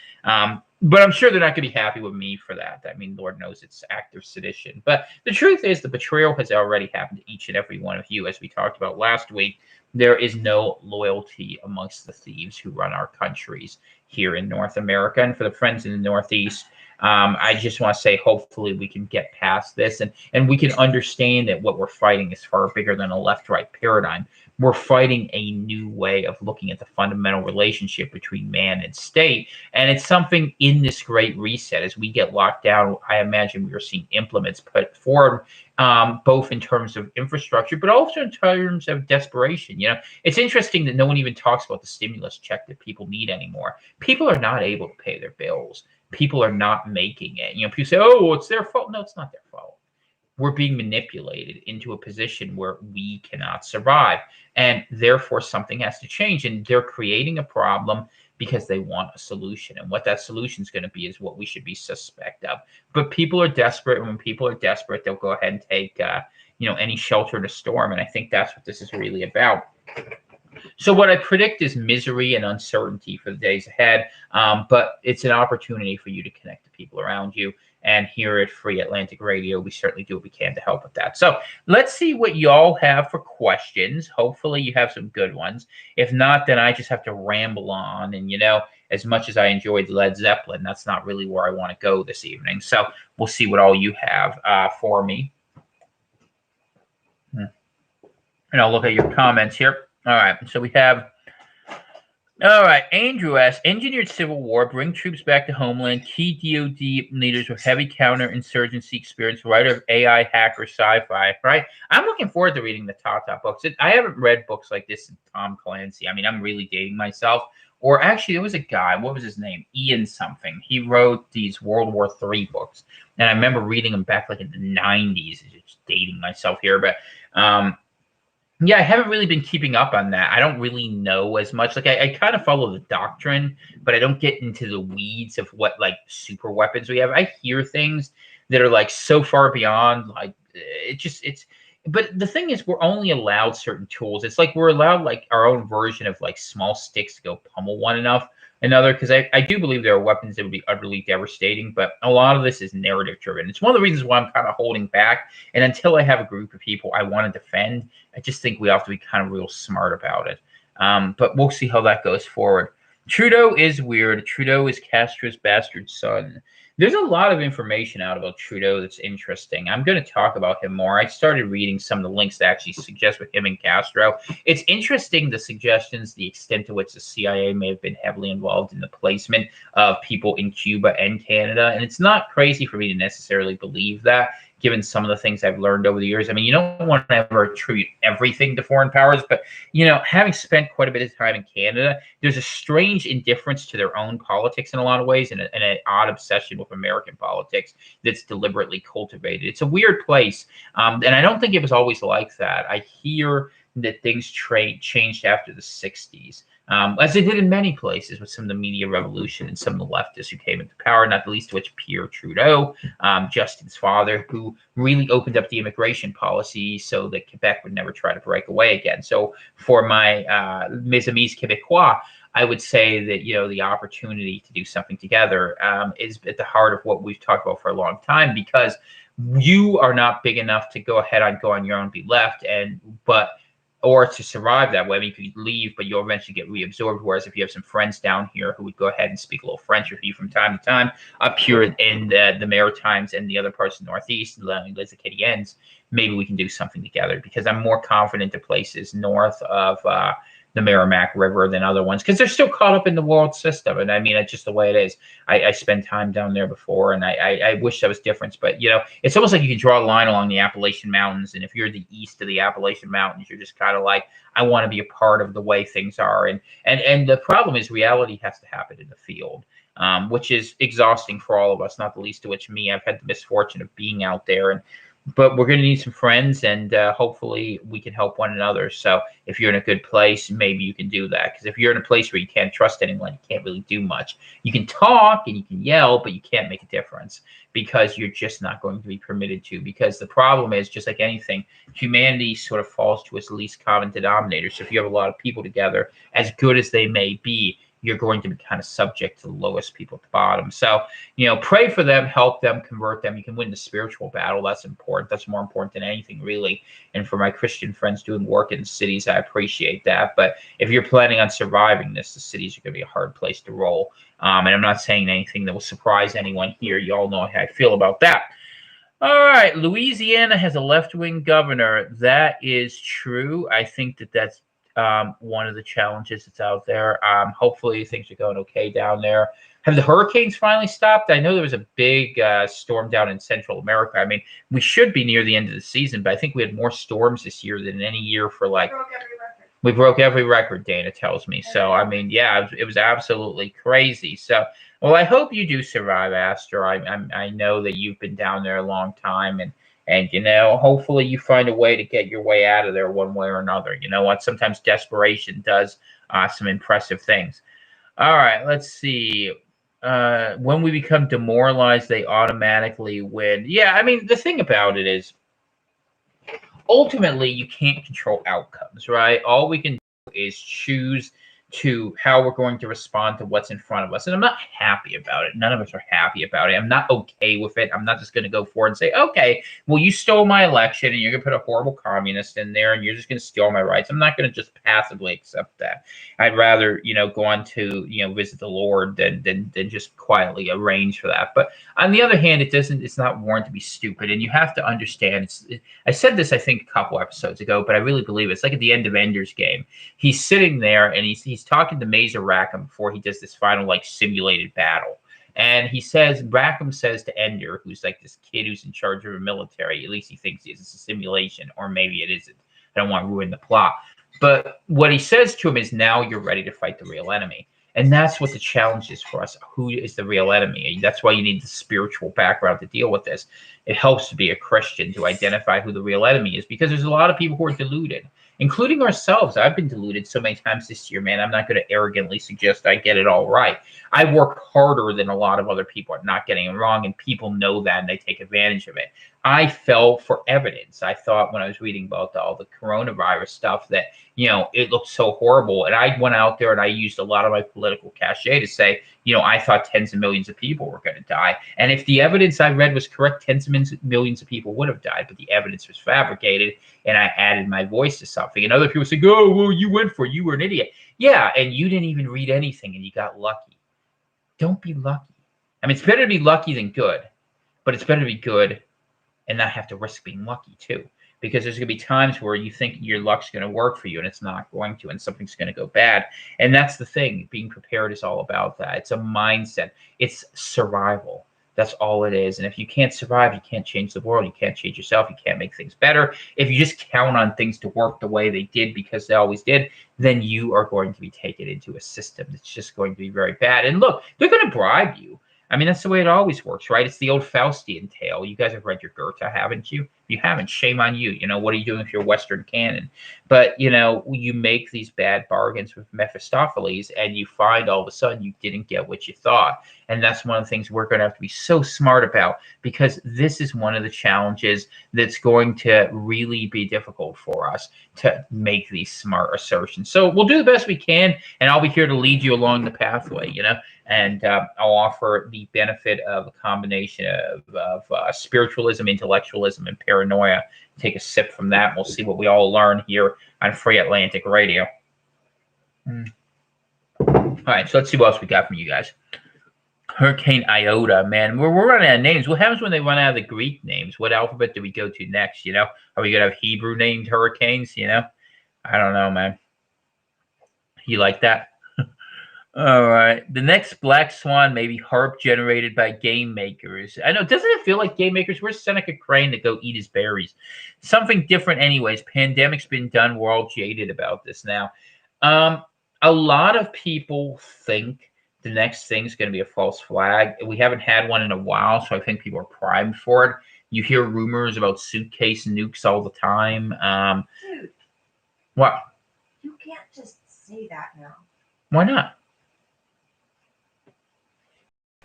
S1: But I'm sure they're not going to be happy with me for that. I mean, Lord knows it's active sedition. But the truth is, the betrayal has already happened to each and every one of you. As we talked about last week, there is no loyalty amongst the thieves who run our countries here in North America. And for the friends in the Northeast, I just want to say, hopefully we can get past this and we can understand that what we're fighting is far bigger than a left-right paradigm. We're fighting a new way of looking at the fundamental relationship between man and state. And it's something in this great reset. As we get locked down, I imagine we are seeing implements put forward, both in terms of infrastructure, but also in terms of desperation. You know, it's interesting that no one even talks about the stimulus check that people need anymore. People are not able to pay their bills. People are not making it. You know, people say, oh, well, it's their fault. No, it's not their fault. We're being manipulated into a position where we cannot survive. And therefore, something has to change. And they're creating a problem because they want a solution. And what that solution is going to be is what we should be suspect of. But people are desperate. And when people are desperate, they'll go ahead and take, any shelter in a storm. And I think that's what this is really about. So what I predict is misery and uncertainty for the days ahead, but it's an opportunity for you to connect to people around you. And here at Free Atlantic Radio, we certainly do what we can to help with that. So let's see what y'all have for questions. Hopefully you have some good ones. If not, then I just have to ramble on. And, as much as I enjoyed Led Zeppelin, that's not really where I want to go this evening. So we'll see what all you have for me. And I'll look at your comments here. All right, so we have All right, Andrew asks, engineered civil war, bring troops back to homeland, key DoD leaders with heavy counterinsurgency experience, writer of AI hacker sci-fi, right? I'm looking forward to reading the Tata books. I haven't read books like this in Tom Clancy. I mean, I'm really dating myself. Or actually, there was a guy, what was his name? Ian something. He wrote these World War III books. And I remember reading them back like in the 90s. Just dating myself here, but yeah, I haven't really been keeping up on that. I don't really know as much. Like I kind of follow the doctrine, but I don't get into the weeds of what like super weapons we have. I hear things that are like so far beyond like it's but the thing is we're only allowed certain tools. It's like we're allowed like our own version of like small sticks to go pummel one another because I do believe there are weapons that would be utterly devastating, but a lot of this is narrative driven. It's one of the reasons why I'm kind of holding back. And until I have a group of people I want to defend, I just think we have to be kind of real smart about it. But we'll see how that goes forward. Trudeau is weird. Trudeau is Castro's bastard son. There's a lot of information out about Trudeau that's interesting. I'm going to talk about him more. I started reading some of the links that actually suggest with him and Castro. It's interesting the suggestions, the extent to which the CIA may have been heavily involved in the placement of people in Cuba and Canada. And it's not crazy for me to necessarily believe that, given some of the things I've learned over the years. I mean, you don't want to ever attribute everything to foreign powers, but, you know, having spent quite a bit of time in Canada, there's a strange indifference to their own politics in a lot of ways and an odd obsession with American politics that's deliberately cultivated. It's a weird place. And I don't think it was always like that. I hear that things changed after the 60s. As they did in many places with some of the media revolution and some of the leftists who came into power, not the least of which Pierre Trudeau, Justin's father, who really opened up the immigration policy so that Quebec would never try to break away again. So for my mes amis Québécois, I would say that, you know, the opportunity to do something together is at the heart of what we've talked about for a long time, because you are not big enough to go ahead and go on your own, be left, or to survive that way. I mean, you could leave, but you'll eventually get reabsorbed. Whereas if you have some friends down here who would go ahead and speak a little French with you from time to time, up here in the Maritimes and the other parts of the Northeast, Les Acadiens, maybe we can do something together, because I'm more confident to places north of the Merrimack River than other ones, because they're still caught up in the world system. And I mean, it's just the way it is. I spent time down there before, and I wish that was different. But, you know, it's almost like you can draw a line along the Appalachian Mountains. And if you're the east of the Appalachian Mountains, you're just kind of like, I want to be a part of the way things are. And the problem is reality has to happen in the field. Which is exhausting for all of us, not the least of which me. I've had the misfortune of being out there, but we're going to need some friends, and hopefully we can help one another. So if you're in a good place, maybe you can do that. Because if you're in a place where you can't trust anyone, you can't really do much. You can talk and you can yell, but you can't make a difference, because you're just not going to be permitted to. Because the problem is, just like anything, humanity sort of falls to its least common denominator. So if you have a lot of people together, as good as they may be, you're going to be kind of subject to the lowest people at the bottom. So, you know, pray for them, help them, convert them. You can win the spiritual battle. That's important. That's more important than anything, really. And for my Christian friends doing work in cities, I appreciate that. But if you're planning on surviving this, the cities are going to be a hard place to roll. And I'm not saying anything that will surprise anyone here. You all know how I feel about that. All right, Louisiana has a left-wing governor. That is true. I think that's one of the challenges that's out there. Hopefully things are going okay down there. Have the hurricanes finally stopped? I know there was a big storm down in Central America. I mean, we should be near the end of the season, but I think we had more storms this year than any year for like. We broke every record, Dana tells me. So, I mean, yeah, it was absolutely crazy. So, well, I hope you do survive, Astor. I know that you've been down there a long time, and you know, hopefully you find a way to get your way out of there one way or another. You know what? Sometimes desperation does some impressive things. All right, let's see. When we become demoralized, they automatically win. Yeah, I mean, the thing about it is, ultimately, you can't control outcomes, right? All we can do is choose to how we're going to respond to what's in front of us. And I'm not happy about it. None of us are happy about it. I'm not okay with it. I'm not just going to go forward and say, okay, well, you stole my election and you're going to put a horrible communist in there and you're just going to steal my rights. I'm not going to just passively accept that. I'd rather, you know, go on to, you know, visit the Lord than just quietly arrange for that. But on the other hand, it's not warranted to be stupid. And you have to understand, I said this, I think, a couple episodes ago, but I really believe it's like at the end of Ender's Game. He's sitting there and he's he's talking to Mazer Rackham before he does this final like simulated battle. And he says, Rackham says to Ender, who's like this kid who's in charge of a military, at least he thinks he is, it's a simulation, or maybe it isn't. I don't want to ruin the plot. But what he says to him is, now you're ready to fight the real enemy. And that's what the challenge is for us. Who is the real enemy? That's why you need the spiritual background to deal with this. It helps to be a Christian to identify who the real enemy is, because there's a lot of people who are deluded, including ourselves. I've been deluded so many times this year, man. I'm not going to arrogantly suggest I get it all right. I work harder than a lot of other people at not getting it wrong, and people know that, and they take advantage of it. I fell for evidence. I thought when I was reading about all the coronavirus stuff that, it looked so horrible. And I went out there and I used a lot of my political cachet to say, I thought tens of millions of people were going to die. And if the evidence I read was correct, tens of millions of people would have died, but the evidence was fabricated and I added my voice to something. And other people say, oh, well, you were an idiot. Yeah, and you didn't even read anything and you got lucky. Don't be lucky. I mean, it's better to be lucky than good, but it's better to be good and not have to risk being lucky too. Because there's going to be times where you think your luck's going to work for you and it's not going to, and something's going to go bad. And that's the thing. Being prepared is all about that. It's a mindset. It's survival. That's all it is. And if you can't survive, you can't change the world. You can't change yourself. You can't make things better. If you just count on things to work the way they did because they always did, then you are going to be taken into a system that's just going to be very bad. And look, they're going to bribe you. I mean, that's the way it always works, right? It's the old Faustian tale. You guys have read your Goethe, haven't you? If you haven't, shame on you. What are you doing with your Western canon? But, you make these bad bargains with Mephistopheles and you find all of a sudden you didn't get what you thought. And that's one of the things we're going to have to be so smart about, because this is one of the challenges that's going to really be difficult for us to make these smart assertions. So we'll do the best we can, and I'll be here to lead you along the pathway, and I'll offer the benefit of a combination of spiritualism, intellectualism, and paranoia. Take a sip from that, and we'll see what we all learn here on Free Atlantic Radio. All right, so let's see what else we got from you guys. Hurricane Iota, man. We're running out of names. What happens when they run out of the Greek names? What alphabet do we go to next, Are we going to have Hebrew-named hurricanes, I don't know, man. You like that? All right. The next black swan may be harp generated by game makers. I know. Doesn't it feel like game makers? Where's Seneca Crane to go eat his berries? Something different anyways. Pandemic's been done. We're all jaded about this now. A lot of people think the next thing is going to be a false flag. We haven't had one in a while, so I think people are primed for it. You hear rumors about suitcase nukes all the time.
S2: Dude,
S1: what?
S2: you can't just say that now.
S1: Why not?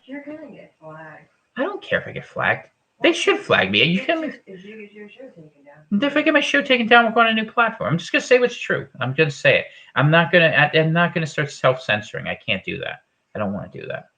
S2: You're gonna get flagged.
S1: I don't care if I get flagged. They should flag me. You can't.
S2: If you get your show taken down.
S1: If I get my show taken down, we're on a new platform. I'm just gonna say what's true. I'm gonna say it. I'm not gonna start self-censoring. I can't do that. I don't want to do that.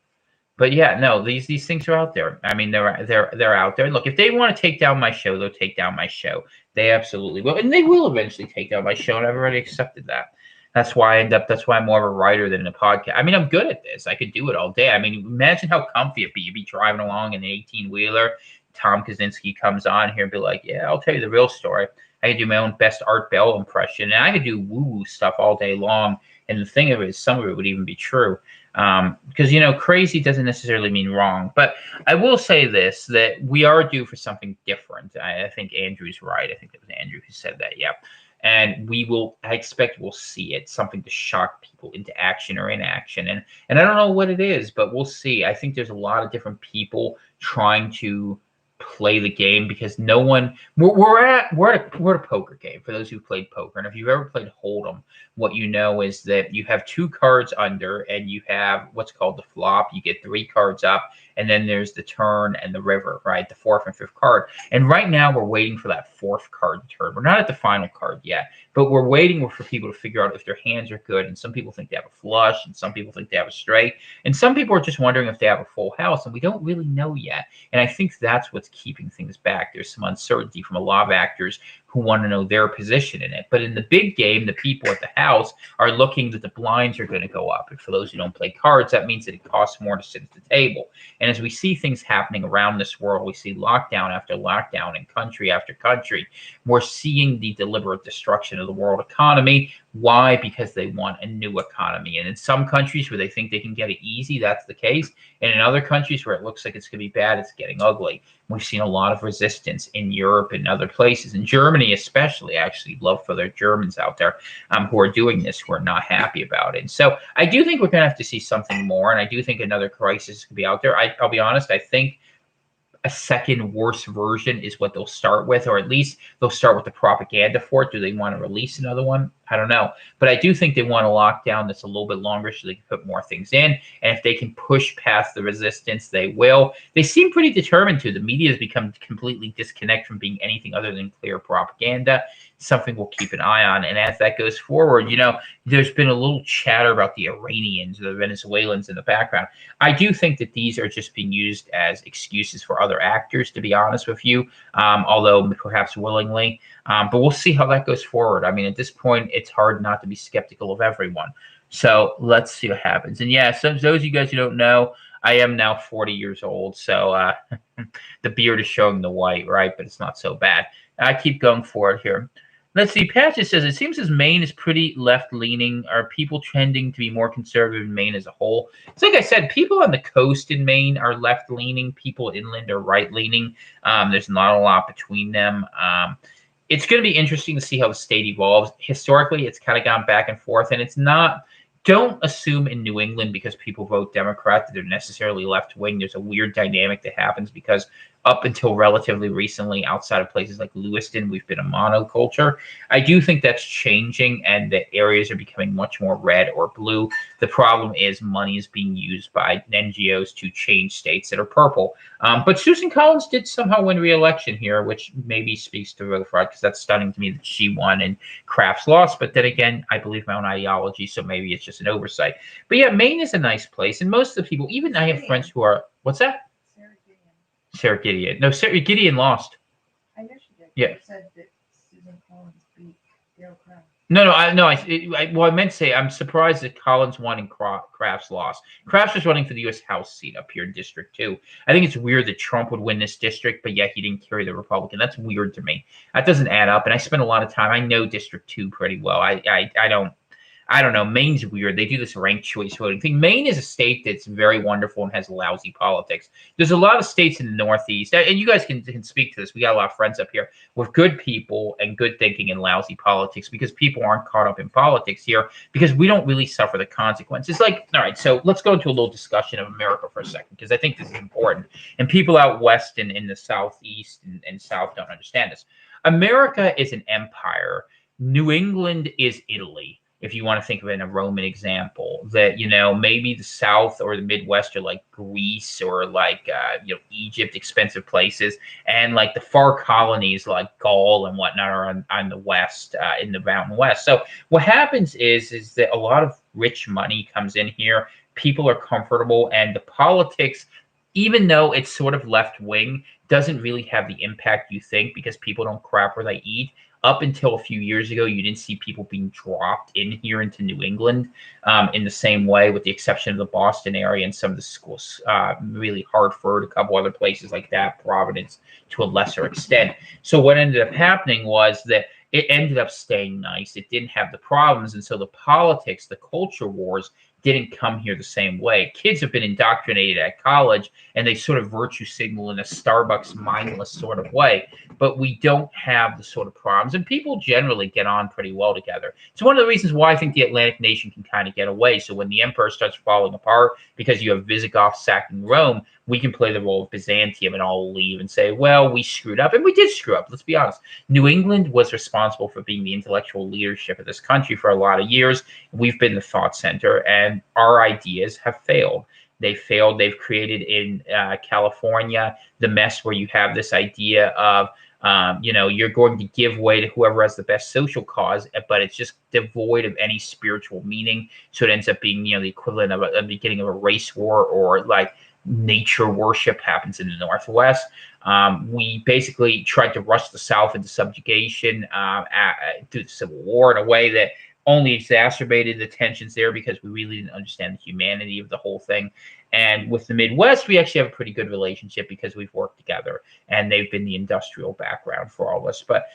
S1: But yeah, no, these things are out there. I mean, they're out there. Look, if they want to take down my show, they'll take down my show. They absolutely will, and they will eventually take down my show. And I've already accepted that. That's why I'm more of a writer than a podcast. I mean, I'm good at this. I could do it all day. I mean, imagine how comfy it'd be. You'd be driving along in an 18-wheeler. Tom Kaczynski comes on here and be like, yeah, I'll tell you the real story. I could do my own best Art Bell impression, and I could do woo-woo stuff all day long. And the thing of it is, some of it would even be true. Because, crazy doesn't necessarily mean wrong. But I will say this, that we are due for something different. I think Andrew's right. I think it was Andrew who said that, yeah. And I expect we'll see it, something to shock people into action or inaction. And I don't know what it is, but we'll see. I think there's a lot of different people trying to play the game, because no one we're at a poker game for those who've played poker. And if you've ever played Hold'em, what you know is that you have 2 cards under and you have what's called the flop. You get 3 cards up, and then there's the turn and the river, right? The 4th and 5th card. And right now we're waiting for that 4th card to turn. We're not at the final card yet, but we're waiting for people to figure out if their hands are good. And some people think they have a flush, and some people think they have a straight, and some people are just wondering if they have a full house, and we don't really know yet. And I think that's what's keeping things back. There's some uncertainty from a lot of actors who want to know their position in it. But in the big game, the people at the house are looking that the blinds are going to go up. And for those who don't play cards, that means that it costs more to sit at the table. And as we see things happening around this world, we see lockdown after lockdown in country after country. We're seeing the deliberate destruction of the world economy. Why? Because they want a new economy. And in some countries where they think they can get it easy, that's the case. And in other countries where it looks like it's going to be bad, it's getting ugly. We've seen a lot of resistance in Europe and other places. In Germany especially, actually, love for their Germans out there who are doing this, who are not happy about it. And so I do think we're going to have to see something more. And I do think another crisis could be out there. I'll be honest, I think a second worse version is what they'll start with, or at least they'll start with the propaganda for it. Do they want to release another one? I don't know. But I do think they want a lockdown that's a little bit longer so they can put more things in. And if they can push past the resistance, they will. They seem pretty determined to. The media has become completely disconnected from being anything other than clear propaganda. Something we'll keep an eye on. And as that goes forward, there's been a little chatter about the Iranians, the Venezuelans in the background. I do think that these are just being used as excuses for other actors, to be honest with you, although perhaps willingly. But we'll see how that goes forward. I mean, at this point, it's hard not to be skeptical of everyone. So let's see what happens. And yeah, so those of you guys who don't know, I am now 40 years old. So the beard is showing the white, right? But it's not so bad. I keep going forward here. Let's see. Patches says, it seems as Maine is pretty left-leaning. Are people trending to be more conservative in Maine as a whole? It's like I said, people on the coast in Maine are left-leaning. People inland are right-leaning. There's not a lot between them. It's going to be interesting to see how the state evolves. Historically, it's kind of gone back and forth, and it's not. Don't assume in New England because people vote Democrat that they're necessarily left-wing. There's a weird dynamic that happens because up until relatively recently, outside of places like Lewiston, we've been a monoculture. I do think that's changing and that areas are becoming much more red or blue. The problem is money is being used by NGOs to change states that are purple. But Susan Collins did somehow win re-election here, which maybe speaks to voter fraud because that's stunning to me that she won and Kraft's lost. But then again, I believe my own ideology, so maybe it's just an oversight. But yeah, Maine is a nice place. And most of the people, even I have friends who are, what's that? Sarah Gideon. No, Sarah Gideon lost.
S2: I know she did.
S1: Yeah.
S2: You said that Susan Collins beat Dale Kraft.
S1: No. I meant to say I'm surprised that Collins won and Kraft's lost. Kraft's was running for the U.S. House seat up here in District 2. I think it's weird that Trump would win this district, but yet he didn't carry the Republican. That's weird to me. That doesn't add up. And I spent a lot of time. I know District 2 pretty well. I don't know. Maine's weird. They do this ranked choice voting thing. Maine is a state that's very wonderful and has lousy politics. There's a lot of states in the Northeast, and you guys can speak to this. We got a lot of friends up here with good people and good thinking and lousy politics because people aren't caught up in politics here because we don't really suffer the consequences. Like, all right, so let's go into a little discussion of America for a second because I think this is important. And people out west and in the Southeast and South don't understand this. America is an empire. New England is Italy. If you want to think of it in a Roman example, that, maybe the South or the Midwest are like Greece or like, Egypt, expensive places. And like the far colonies like Gaul and whatnot are on the West, in the Mountain West. So what happens is that a lot of rich money comes in here. People are comfortable and the politics, even though it's sort of left wing, doesn't really have the impact you think because people don't crap where they eat. Up until a few years ago, you didn't see people being dropped in here into New England in the same way, with the exception of the Boston area and some of the schools, really Hartford, a couple other places like that, Providence to a lesser extent. So what ended up happening was that it ended up staying nice. It didn't have the problems. And so the politics, the culture wars didn't come here the same way. Kids have been indoctrinated at college and they sort of virtue signal in a Starbucks mindless sort of way, but we don't have the sort of problems and people generally get on pretty well together. It's one of the reasons why I think the Atlantic nation can kind of get away. So when the empire starts falling apart because you have Visigoths sacking Rome, we can play the role of Byzantium and all leave and say, well, we screwed up. And we did screw up. Let's be honest. New England was responsible for being the intellectual leadership of this country for a lot of years. We've been the thought center and our ideas have failed. They failed. They've created in California the mess where you have this idea of, you're going to give way to whoever has the best social cause, but it's just devoid of any spiritual meaning. So it ends up being, the equivalent of a beginning of a race war or like nature worship happens in the Northwest. We basically tried to rush the South into subjugation through the Civil War in a way that only exacerbated the tensions there because we really didn't understand the humanity of the whole thing. And with the Midwest, we actually have a pretty good relationship because we've worked together, and they've been the industrial background for all of us. But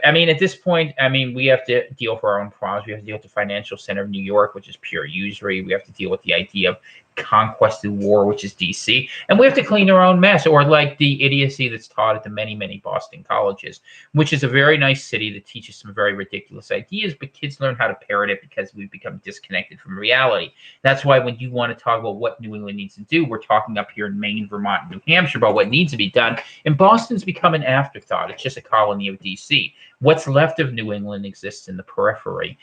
S1: I mean, at this point, I mean, we have to deal with our own problems. We have to deal with the financial center of New York, which is pure usury. We have to deal with the idea of conquest through war, which is DC, and we have to clean our own mess, or like the idiocy that's taught at the many Boston colleges, which is a very nice city that teaches some very ridiculous ideas, but kids learn how to parrot it because we've become disconnected from reality. That's why when you want to talk about what New England needs to do, we're talking up here in Maine, Vermont, and New Hampshire about what needs to be done, and Boston's become an afterthought. It's just a colony of DC. What's left of New England exists in the periphery.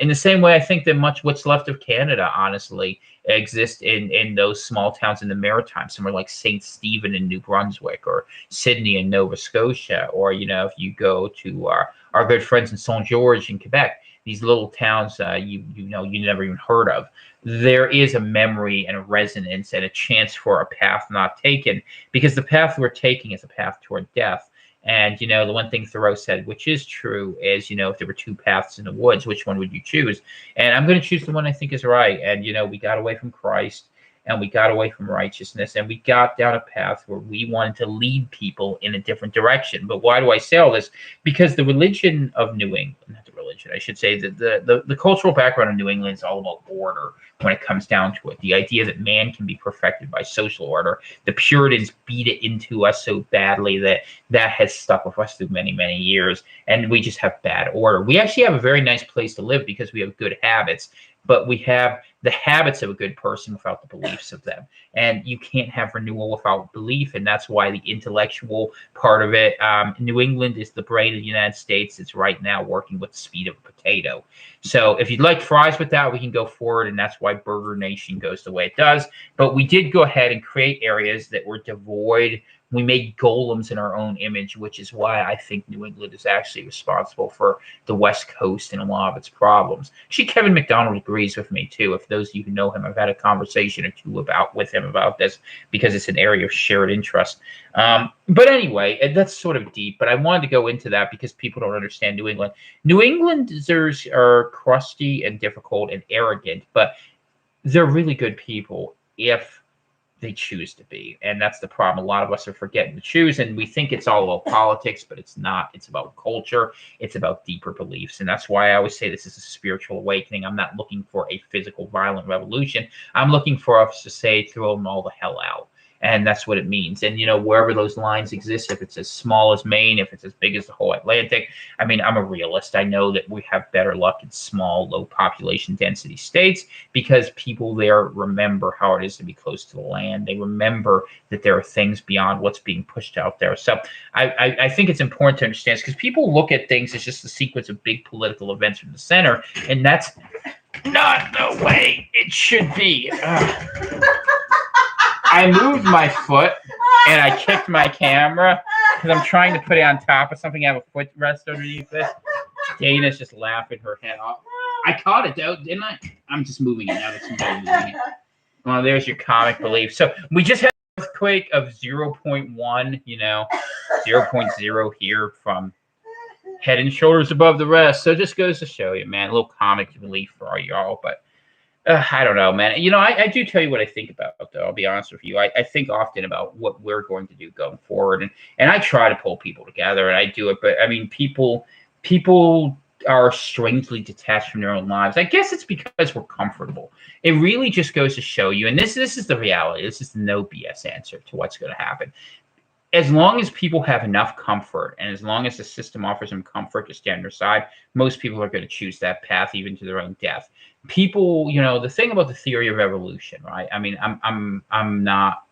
S1: In the same way, I think that much what's left of Canada, honestly, exists in those small towns in the Maritimes, somewhere like St. Stephen in New Brunswick, or Sydney in Nova Scotia, or, you know, if you go to our good friends in Saint George in Quebec, these little towns you never even heard of. There is a memory and a resonance and a chance for a path not taken, because the path we're taking is a path toward death. And, you know, the one thing Thoreau said, which is true, is, you know, if there were two paths in the woods, which one would you choose? And I'm going to choose the one I think is right. And, you know, we got away from Christ, and we got away from righteousness, and we got down a path where we wanted to lead people in a different direction. But why do I say all this? Because the religion of New England, not the religion, I should say, the cultural background of New England is all about order when it comes down to it. The idea that man can be perfected by social order. The Puritans beat it into us so badly that has stuck with us through many years, and we just have bad order. We actually have a very nice place to live because we have good habits, but we have the habits of a good person without the beliefs of them. And you can't have renewal without belief, and that's why the intellectual part of it, New England is the brain of the United States. It's right now working with the speed of a potato. So if you'd like fries with that, we can go forward, and that's why Burger Nation goes the way it does. But we did go ahead and create areas that were devoid. We made golems in our own image, which is why I think New England is actually responsible for the West Coast and a lot of its problems. Actually, Kevin McDonald agrees with me, too. If those of you who know him, I've had a conversation or two with him about this, because it's an area of shared interest. But anyway, that's sort of deep, but I wanted to go into that because people don't understand New England. New Englanders are crusty and difficult and arrogant, but they're really good people if they choose to be. And that's the problem. A lot of us are forgetting to choose, and we think it's all about politics, but it's not. It's about culture. It's about deeper beliefs. And that's why I always say this is a spiritual awakening. I'm not looking for a physical, violent revolution. I'm looking for us to say, throw them all the hell out. And that's what it means. And, you know, wherever those lines exist, if it's as small as Maine, if it's as big as the whole Atlantic, I mean, I'm a realist. I know that we have better luck in small, low population density states because people there remember how it is to be close to the land. They remember that there are things beyond what's being pushed out there. So I think it's important to understand, because people look at things as just a sequence of big political events from the center, and that's not the way it should be. I moved my foot and I kicked my camera because I'm trying to put it on top of something. I have a footrest underneath this. Dana's just laughing her head off. I caught it though, didn't I? I'm just moving it now. That's moving it. Well, there's your comic relief. So we just had an earthquake of 0.1, you know, 0.0 here from head and shoulders above the rest. So it just goes to show you, man, a little comic relief for all y'all. But I don't know, man. You know, I do tell you what I think about, though. I'll be honest with you. I think often about what we're going to do going forward. And I try to pull people together, and I do it. But, I mean, people are strangely detached from their own lives. I guess it's because we're comfortable. It really just goes to show you, and this is the reality. This is the no BS answer to what's going to happen. As long as people have enough comfort, and as long as the system offers them comfort to stand on their side, most people are going to choose that path, even to their own death. People, you know, the thing about the theory of evolution, right? I mean, I'm not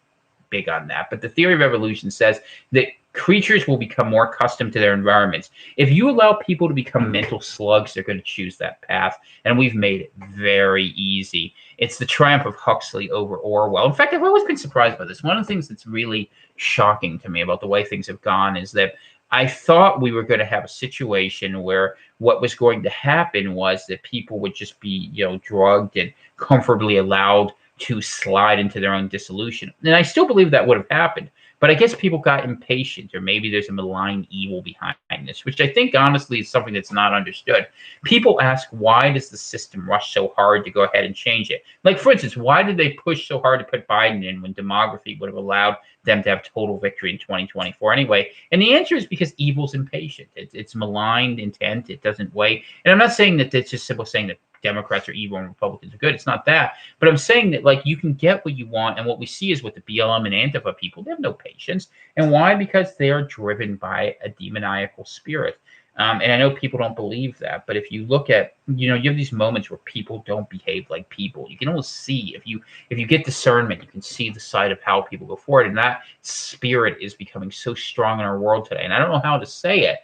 S1: big on that, but the theory of evolution says that creatures will become more accustomed to their environments. If you allow people to become mental slugs, they're going to choose that path, and we've made it very easy. It's the triumph of Huxley over Orwell. In fact, I've always been surprised by this. One of the things that's really shocking to me about the way things have gone is that I thought we were going to have a situation where what was going to happen was that people would just be, you know, drugged and comfortably allowed to slide into their own dissolution. And I still believe that would have happened. But I guess people got impatient, or maybe there's a malign evil behind this, which I think honestly is something that's not understood. People ask, why does the system rush so hard to go ahead and change it? Like, for instance, why did they push so hard to put Biden in when demography would have allowed them to have total victory in 2024 anyway? And the answer is because evil's impatient. It's malign intent. It doesn't wait. And I'm not saying that it's just simple saying that Democrats are evil and Republicans are good. It's not that. But I'm saying that, like, you can get what you want. And what we see is with the BLM and Antifa people, they have no patience. And why? Because they are driven by a demoniacal spirit. And I know people don't believe that, but if you look at, you have these moments where people don't behave like people. You can almost see, if you get discernment, you can see the side of how people go forward. And that spirit is becoming so strong in our world today. And I don't know how to say it.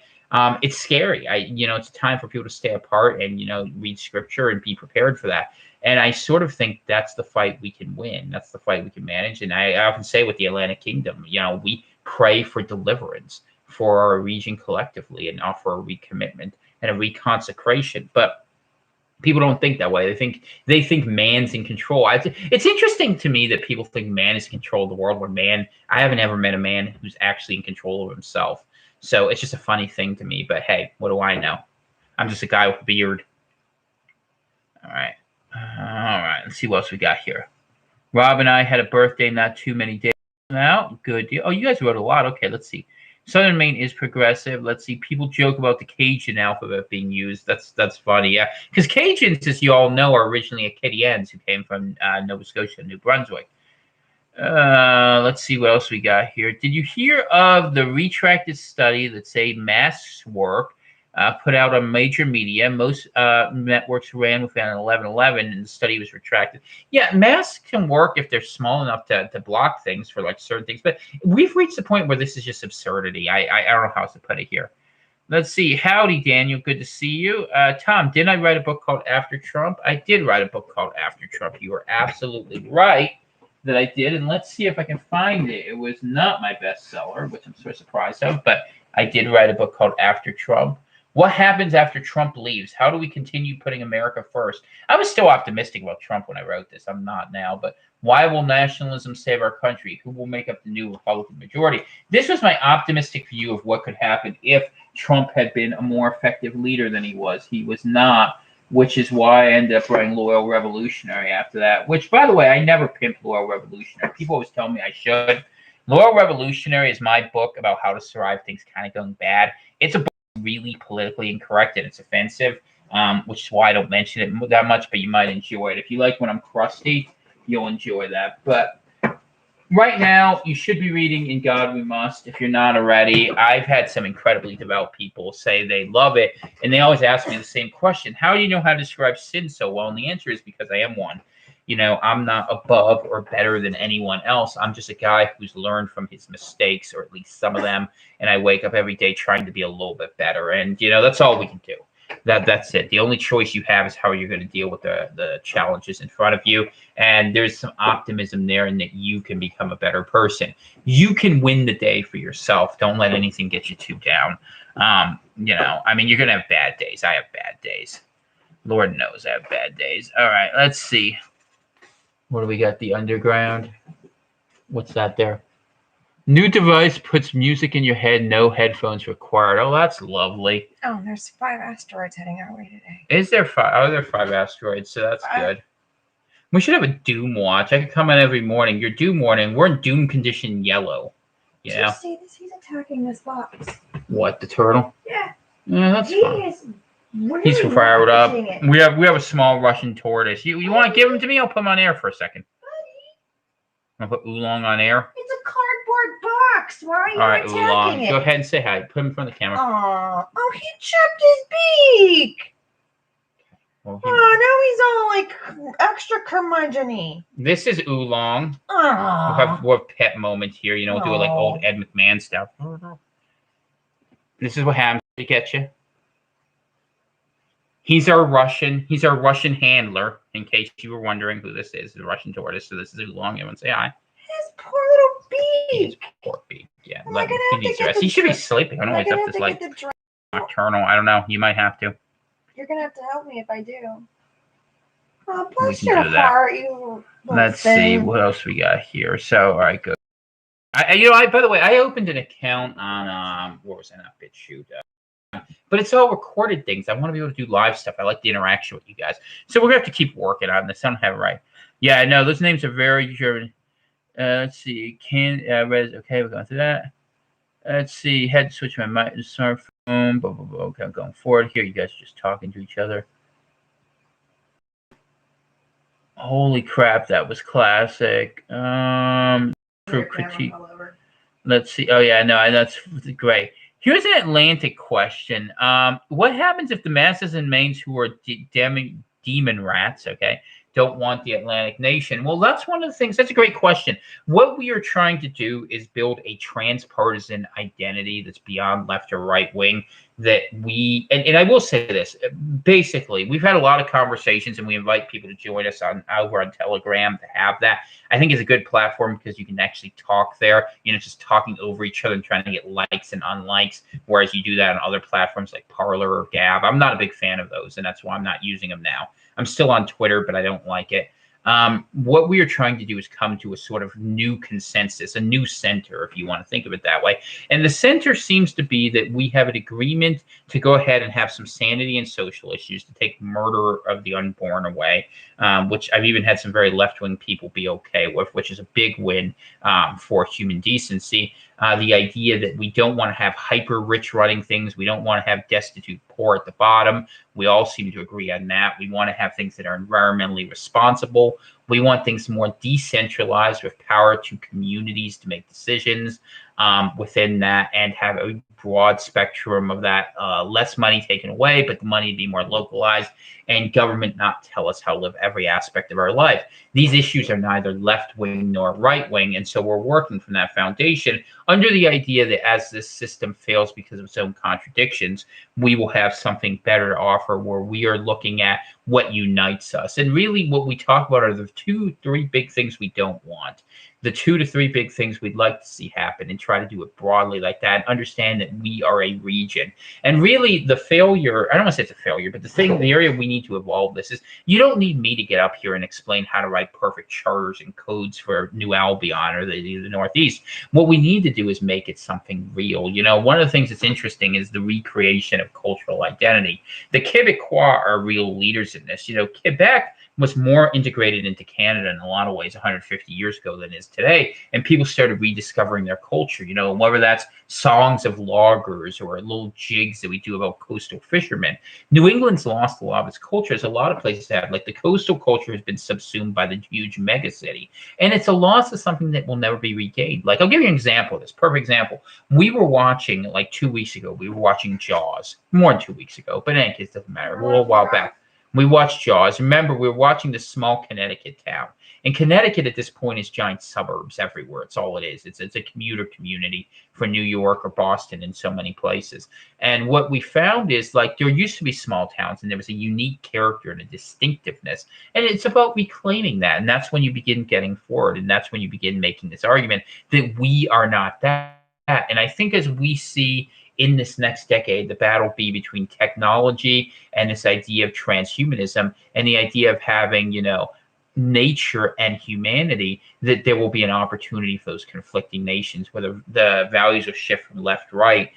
S1: It's scary. It's a time for people to stay apart and, read scripture and be prepared for that. And I sort of think that's the fight we can win. That's the fight we can manage. And I often say with the Atlantic Kingdom, we pray for deliverance for our region collectively and offer a recommitment and a reconsecration. But people don't think that way. They think man's in control. It's interesting to me that people think man is in control of the world, where I haven't ever met a man who's actually in control of himself. So it's just a funny thing to me. But hey, what do I know? I'm just a guy with a beard. All right. Let's see what else we got here. Rob and I had a birthday not too many days now. Good deal. Oh, you guys wrote a lot. Okay, let's see. Southern Maine is progressive. Let's see. People joke about the Cajun alphabet being used. That's funny. Yeah, because Cajuns, as you all know, are originally Acadians who came from Nova Scotia and New Brunswick. Let's see what else we got here. Did you hear of the retracted study that say masks work? Put out on major media. Most networks ran within 11/11, and the study was retracted. Yeah, masks can work if they're small enough to block things for like certain things. But we've reached the point where this is just absurdity. I don't know how else to put it here. Let's see. Howdy, Daniel. Good to see you. Tom, didn't I write a book called After Trump? I did write a book called After Trump. You are absolutely right that I did. And let's see if I can find it. It was not my bestseller, which I'm so surprised of, but I did write a book called After Trump. What happens after Trump leaves? How do we continue putting America first? I was still optimistic about Trump when I wrote this. I'm not now. But why will nationalism save our country? Who will make up the new Republican majority? This was my optimistic view of what could happen if Trump had been a more effective leader than he was. He was not, which is why I ended up writing Loyal Revolutionary after that, which, by the way, I never pimped Loyal Revolutionary. People always tell me I should. Loyal Revolutionary is my book about how to survive things kind of going bad. It's a book really politically incorrect and it's offensive, which is why I don't mention it that much, but you might enjoy it. If you like when I'm crusty, you'll enjoy that. But right now, you should be reading In God We Must if you're not already. I've had some incredibly devout people say they love it, and they always ask me the same question. How do you know how to describe sin so well? And the answer is because I am one. I'm not above or better than anyone else. I'm just a guy who's learned from his mistakes, or at least some of them, and I wake up every day trying to be a little bit better. And, that's all we can do. That's it. The only choice you have is how you're going to deal with the challenges in front of you. And there's some optimism there in that you can become a better person. You can win the day for yourself. Don't let anything get you too down. You're going to have bad days. I have bad days. Lord knows I have bad days. All right, let's see. What do we got? The Underground. What's that there? New device puts music in your head, no headphones required. Oh, that's lovely.
S2: Oh, there's 5 asteroids heading our way today.
S1: Is there 5? Oh, there are 5 asteroids, so that's good. We should have a Doom watch. I could come in every morning. Your Doom warning. We're in Doom condition yellow.
S2: Did you see this? He's attacking this box.
S1: What, the turtle?
S2: Yeah.
S1: Yeah, that's fine.
S2: Is really
S1: He's fired up.
S2: it.
S1: We have a small Russian tortoise. You want to give him to me? I'll put him on air for a second. I'll put Oolong on air.
S2: It's a cardboard box. Why are you
S1: All right,
S2: attacking
S1: Oolong.
S2: it?
S1: Go ahead and say hi. Put him in front of the camera.
S2: Oh, he chipped his beak.
S1: Well,
S2: now he's all like extra curmudgeon-y.
S1: This is Oolong.
S2: Oh.
S1: We'll have pet moment here. Do it like old Ed McMahon stuff. This is what happens to get you. He's our Russian handler, in case you were wondering who this is, the Russian tortoise. So this is Oolong. Everyone say hi.
S2: His poor little beak.
S1: His poor beak. Yeah, he needs to rest. He should be sleeping. I don't know what's up this like nocturnal. I don't know. You might have to.
S2: You're gonna have to help me if I do. Bless your heart, you.
S1: Let's see what else we got here. So, all right, good. By the way, I opened an account on what was that? Not BitChute. But it's all recorded things. I want to be able to do live stuff. I like the interaction with you guys. So we're gonna have to keep working on this. I don't have it right. Yeah, no, those names are very German. Let's see. Okay, we're going through that. Let's see. Had to switch my smartphone. Blah blah blah. Okay, I'm going forward here. You guys are just talking to each other. Holy crap, that was classic. For critique. Let's see. Oh yeah, no, that's great. Here's an Atlantic question. What happens if the masses in Maine who are demon rats, okay, don't want the Atlantic nation? Well, that's one of the things. That's a great question. What we are trying to do is build a transpartisan identity that's beyond left or right wing. That and I will say this, basically, we've had a lot of conversations and we invite people to join us over on Telegram to have that. I think it's a good platform because you can actually talk there, just talking over each other and trying to get likes and unlikes, whereas you do that on other platforms like Parler or Gab. I'm not a big fan of those, and that's why I'm not using them now. I'm still on Twitter, but I don't like it. What we are trying to do is come to a sort of new consensus, a new center, if you want to think of it that way. And the center seems to be that we have an agreement to go ahead and have some sanity and social issues, to take murder of the unborn away, which I've even had some very left-wing people be okay with, which is a big win for human decency. The idea that we don't want to have hyper-rich running things. We don't want to have destitute poor at the bottom. We all seem to agree on that. We want to have things that are environmentally responsible. We want things more decentralized with power to communities to make decisions within that, and have a broad spectrum of that. Less money taken away, but the money be more localized, and government not tell us how to live every aspect of our life. These issues are neither left-wing nor right-wing, and so we're working from that foundation under the idea that as this system fails because of its own contradictions, we will have something better to offer, where we are looking at what unites us. And really what we talk about are the 2-3 big things we don't want. The 2 to 3 big things we'd like to see happen, and try to do it broadly like that, and understand that we are a region. And really the failure, I don't want to say it's a failure, but the area we need to evolve this is, you don't need me to get up here and explain how to write perfect charters and codes for New Albion or the Northeast. What we need to do is make it something real. One of the things that's interesting is the recreation of cultural identity. The Quebecois are real leaders in this. Quebec was more integrated into Canada in a lot of ways 150 years ago than it is today. And people started rediscovering their culture, whether that's songs of loggers or little jigs that we do about coastal fishermen. New England's lost a lot of its culture, as a lot of places have. Like the coastal culture has been subsumed by the huge megacity. And it's a loss of something that will never be regained. Like, I'll give you an example of this, perfect example. We were watching, like 2 weeks ago, we were watching Jaws. More than 2 weeks ago, but in any case, it doesn't matter. A little while back. We watched Jaws. Remember, we were watching this small Connecticut town. And Connecticut at this point is giant suburbs everywhere. It's all it is. It's a commuter community for New York or Boston and so many places. And what we found is, like, there used to be small towns, and there was a unique character and a distinctiveness. And it's about reclaiming that. And that's when you begin getting forward. And that's when you begin making this argument that we are not that. And I think as we see in this next decade, the battle be between technology and this idea of transhumanism, and the idea of having, nature and humanity, that there will be an opportunity for those conflicting nations where the values will shift from left, right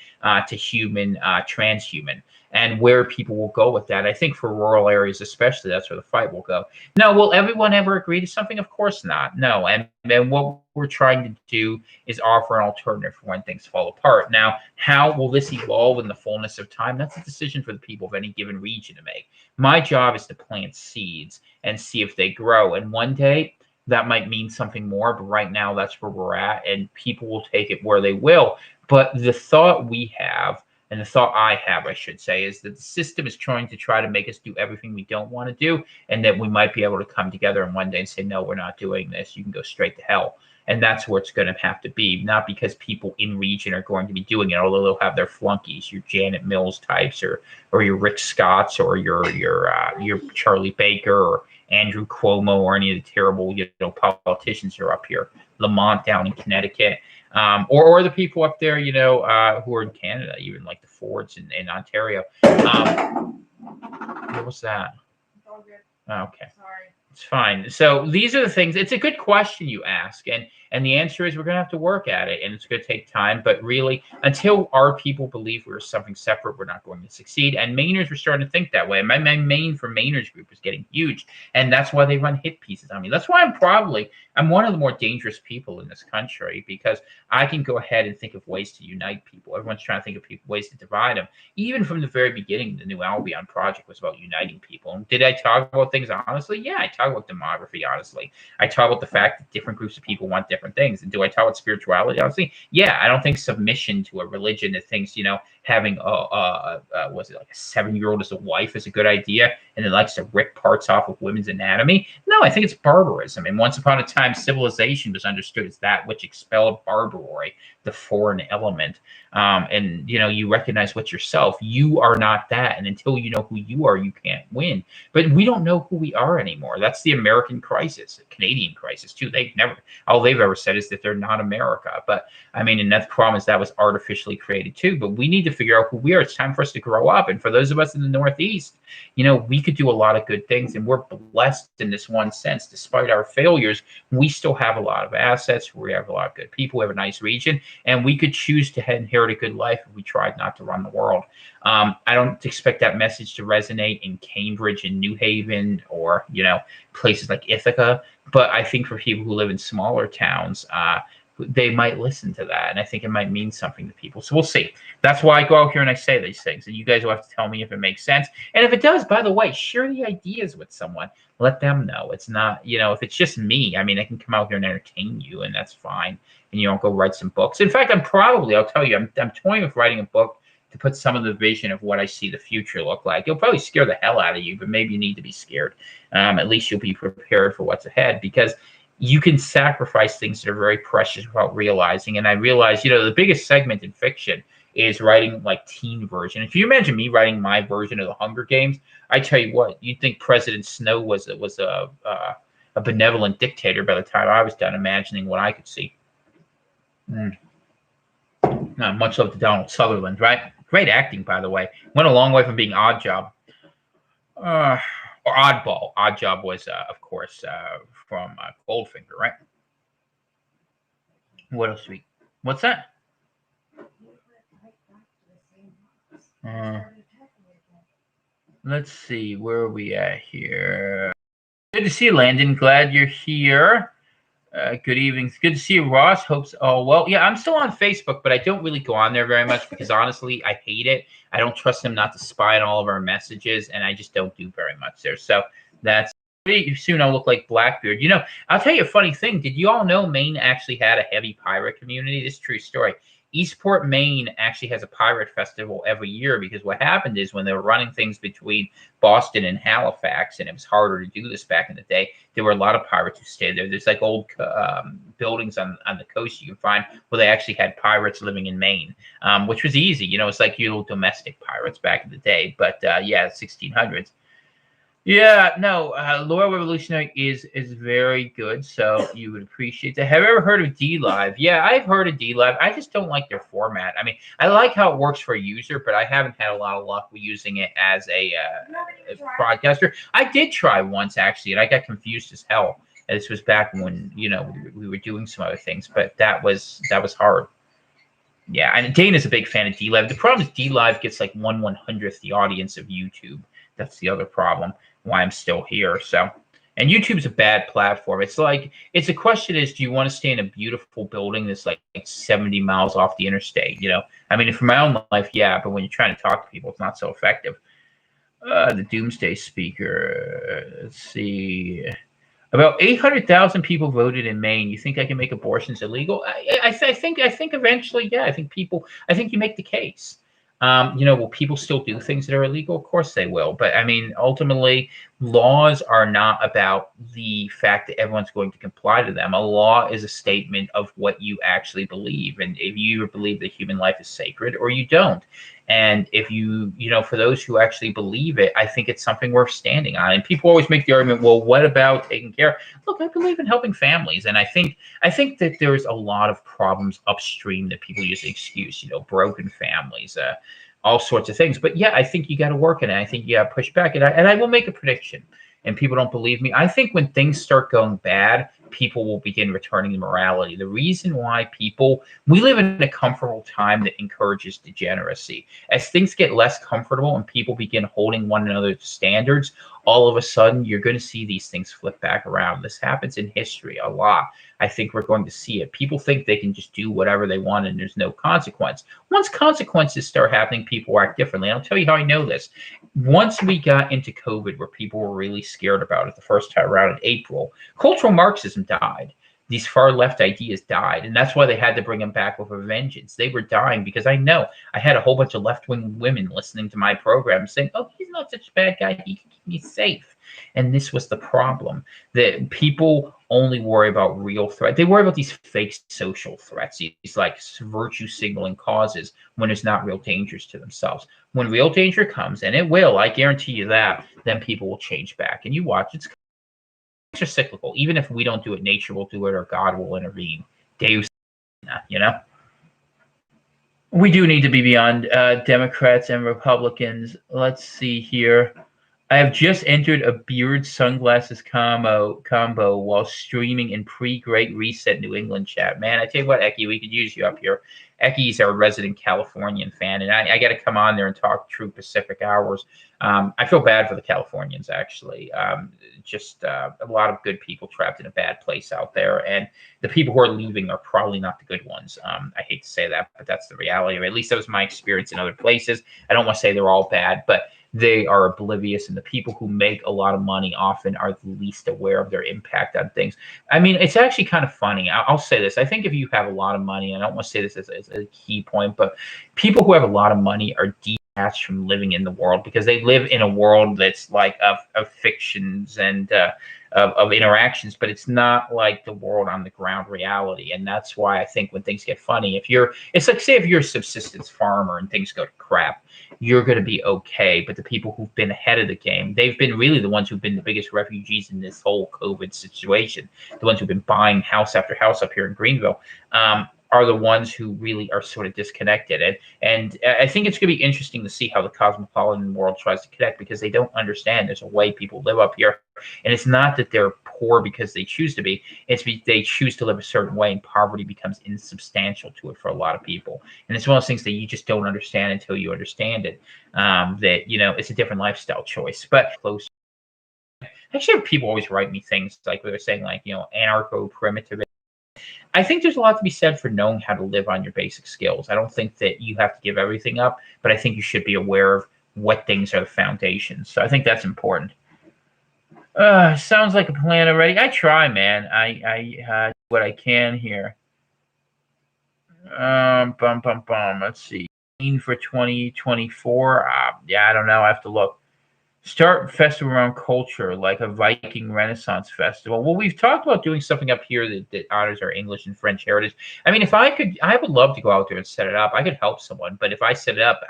S1: to human, transhuman. And where people will go with that, I think for rural areas especially, that's where the fight will go. Now, will everyone ever agree to something? Of course not. No. And what we're trying to do is offer an alternative for when things fall apart. Now, how will this evolve in the fullness of time? That's a decision for the people of any given region to make. My job is to plant seeds and see if they grow. And one day that might mean something more, but right now that's where we're at, and people will take it where they will. But the thought we have, and the thought I have, I should say, is that the system is trying to make us do everything we don't want to do, and that we might be able to come together in one day and say, no, we're not doing this. You can go straight to hell. And that's where it's going to have to be, not because people in region are going to be doing it, although they'll have their flunkies, your Janet Mills types, or your Rick Scotts, or your Charlie Baker, or Andrew Cuomo, or any of the terrible politicians who are up here, Lamont down in Connecticut. Or the people up there, who are in Canada, even like the Fords in Ontario. What was that? Okay.
S2: Sorry.
S1: It's fine. So these are the things. It's a good question you ask, and the answer is we're going to have to work at it, and it's going to take time. But really, until our people believe we're something separate, we're not going to succeed. And Mainers were starting to think that way. My main for Mainers group is getting huge, and that's why they run hit pieces on me. That's why I'm one of the more dangerous people in this country, because I can go ahead and think of ways to unite people. Everyone's trying to think of ways to divide them. Even from the very beginning, the New Albion project was about uniting people. And did I talk about things honestly? Yeah, I talk about demography honestly. I talk about the fact that different groups of people want different things. And do I talk about spirituality honestly? Yeah, I don't think submission to a religion that thinks, having was it like a 7-year-old as a wife is a good idea, and then likes to rip parts off of women's anatomy. No, I think it's barbarism. And once upon a time, civilization was understood as that which expelled barbaroi, the foreign element. And you recognize what yourself. You are not that, and until you know who you are, you can't win. But we don't know who we are anymore. That's the American crisis, the Canadian crisis too. All they've ever said is that they're not America. But I mean, and that's the problem, is that was artificially created too. But we need to figure out who we are. It's time for us to grow up. And for those of us in the Northeast, we could do a lot of good things, and we're blessed in this one sense. Despite our failures, we still have a lot of assets. We have a lot of good people. We have a nice region, and we could choose to inherit a good life if we tried not to run the world. I don't expect that message to resonate in Cambridge and New Haven, or places like Ithaca. But I think for people who live in smaller towns, they might listen to that, and I think it might mean something to people. So we'll see. That's why I go out here and I say these things, and you guys will have to tell me if it makes sense. And if it does, by the way, share the ideas with someone. Let them know. It's not, if it's just me, I mean, I can come out here and entertain you, and that's fine. And go write some books. In fact, I'll tell you, I'm toying with writing a book to put some of the vision of what I see the future look like. It'll probably scare the hell out of you, but maybe you need to be scared. At least you'll be prepared for what's ahead, because you can sacrifice things that are very precious without realizing. And I realize, the biggest segment in fiction is writing like teen version. If you imagine me writing my version of the Hunger Games, I tell you what, you'd think President Snow was a benevolent dictator by the time I was done imagining what I could see. Much love to Donald Sutherland, right? Great acting, by the way. Went a long way from being Oddjob. Or Oddball. Oddjob was, of course, from Goldfinger, right? What else what's that? Let's see, where are we at here? Good to see you, Landon. Glad you're here. Good evening. It's good to see you, Ross. Hopes all well. Yeah, I'm still on Facebook, but I don't really go on there very much because honestly, I hate it. I don't trust them not to spy on all of our messages, and I just don't do very much there. So that's pretty soon. I'll look like Blackbeard. I'll tell you a funny thing. Did you all know Maine actually had a heavy pirate community? This is a true story. Eastport, Maine actually has a pirate festival every year, because what happened is when they were running things between Boston and Halifax, and it was harder to do this back in the day, there were a lot of pirates who stayed there. There's like old buildings on the coast you can find where they actually had pirates living in Maine, which was easy. It's like your little domestic pirates back in the day. But yeah, 1600s. Yeah, no, Laura Revolutionary is very good, so you would appreciate that. Have you ever heard of DLive? Yeah, I've heard of DLive. I just don't like their format. I mean, I like how it works for a user, but I haven't had a lot of luck with using it as a broadcaster. I did try once, actually, and I got confused as hell. And this was back when, we were doing some other things, but that was hard. Yeah, and Dana's a big fan of DLive. The problem is DLive gets like 1/100th the audience of YouTube. That's the other problem why I'm still here. So, and YouTube's a bad platform. It's a question is, do you want to stay in a beautiful building that's like 70 miles off the interstate? I mean, for my own life, yeah, but when you're trying to talk to people, it's not so effective. The Doomsday Speaker. Let's see. About 800,000 people voted in Maine. You think I can make abortions illegal? I think eventually, yeah. I think you make the case. Will people still do things that are illegal? Of course they will. But I mean, ultimately, laws are not about the fact that everyone's going to comply to them. A law is a statement of what you actually believe. And if you believe that human life is sacred or you don't. And if for those who actually believe it, I think it's something worth standing on. And people always make the argument, well, what about taking care? Look, I believe in helping families. And I think that there's a lot of problems upstream that people use as an excuse, broken families, all sorts of things. But yeah, I think you got to work in it. I think you got to push back. And I will make a prediction. and people don't believe me. I think when things start going bad, people will begin returning to morality. The reason why we live in a comfortable time that encourages degeneracy. As things get less comfortable and people begin holding one another to standards, all of a sudden you're going to see these things flip back around. This happens in history a lot. I think we're going to see it. People think they can just do whatever they want and there's no consequence. Once consequences start happening, people act differently. And I'll tell you how I know this. Once we got into COVID, where people were really scared about it the first time around in April, cultural Marxism died. These far left ideas died. And that's why they had to bring them back with a vengeance. They were dying because I know I had a whole bunch of left wing women listening to my program saying, oh, he's not such a bad guy. He can keep me safe. And this was the problem, that people only worry about real threats. They worry about these fake social threats, these like virtue signaling causes when there's not real dangers to themselves. When real danger comes, and it will, I guarantee you that, then people will change back. And you watch, it's cyclical. Even if we don't do it, nature will do it or God will intervene. Deus, you know? We do need to be beyond Democrats and Republicans. Let's see here. I have just entered a beard sunglasses combo while streaming in pre-Great Reset New England chat. Man, I tell you what, Eki, we could use you up here. Eki's our resident Californian fan, and I got to come on there and talk true Pacific hours. I feel bad for the Californians, actually. Just a lot of good people trapped in a bad place out there, and the people who are leaving are probably not the good ones. I hate to say that, but that's the reality. Or at least that was my experience in other places. I don't want to say they're all bad, but they are oblivious, and the people who make a lot of money often are the least aware of their impact on things. I mean, it's actually kind of funny. I'll say this. I think if you have a lot of money, and I don't want to say this as a key point, but people who have a lot of money are detached from living in the world because they live in a world that's like of fictions and of interactions, but it's not like the world on the ground reality. And that's why I think when things get funny, it's like, say if you're a subsistence farmer and things go to crap, you're going to be okay. But the people who've been ahead of the game, they've been really the ones who've been the biggest refugees in this whole COVID situation. The ones who've been buying house after house up here in Greenville, are the ones who really are sort of disconnected. And I think it's going to be interesting to see how the cosmopolitan world tries to connect, because they don't understand there's a way people live up here. And it's not that they're poor because they choose to be. It's they choose to live a certain way, and poverty becomes insubstantial to it for a lot of people. And it's one of those things that you just don't understand until you understand it, that, it's a different lifestyle choice. But close. Actually, people always write me things like they're saying, like, anarcho-primitive. I think there's a lot to be said for knowing how to live on your basic skills. I don't think that you have to give everything up, but I think you should be aware of what things are the foundations. So I think that's important. Sounds like a plan already. I try, man. I do what I can here. Let's see. For 2024. Yeah, I don't know. I have to look. Start festival around culture, like a Viking Renaissance festival. Well, we've talked about doing something up here that honors our English and French heritage. I mean, if I could, I would love to go out there and set it up. I could help someone, but if I set it up,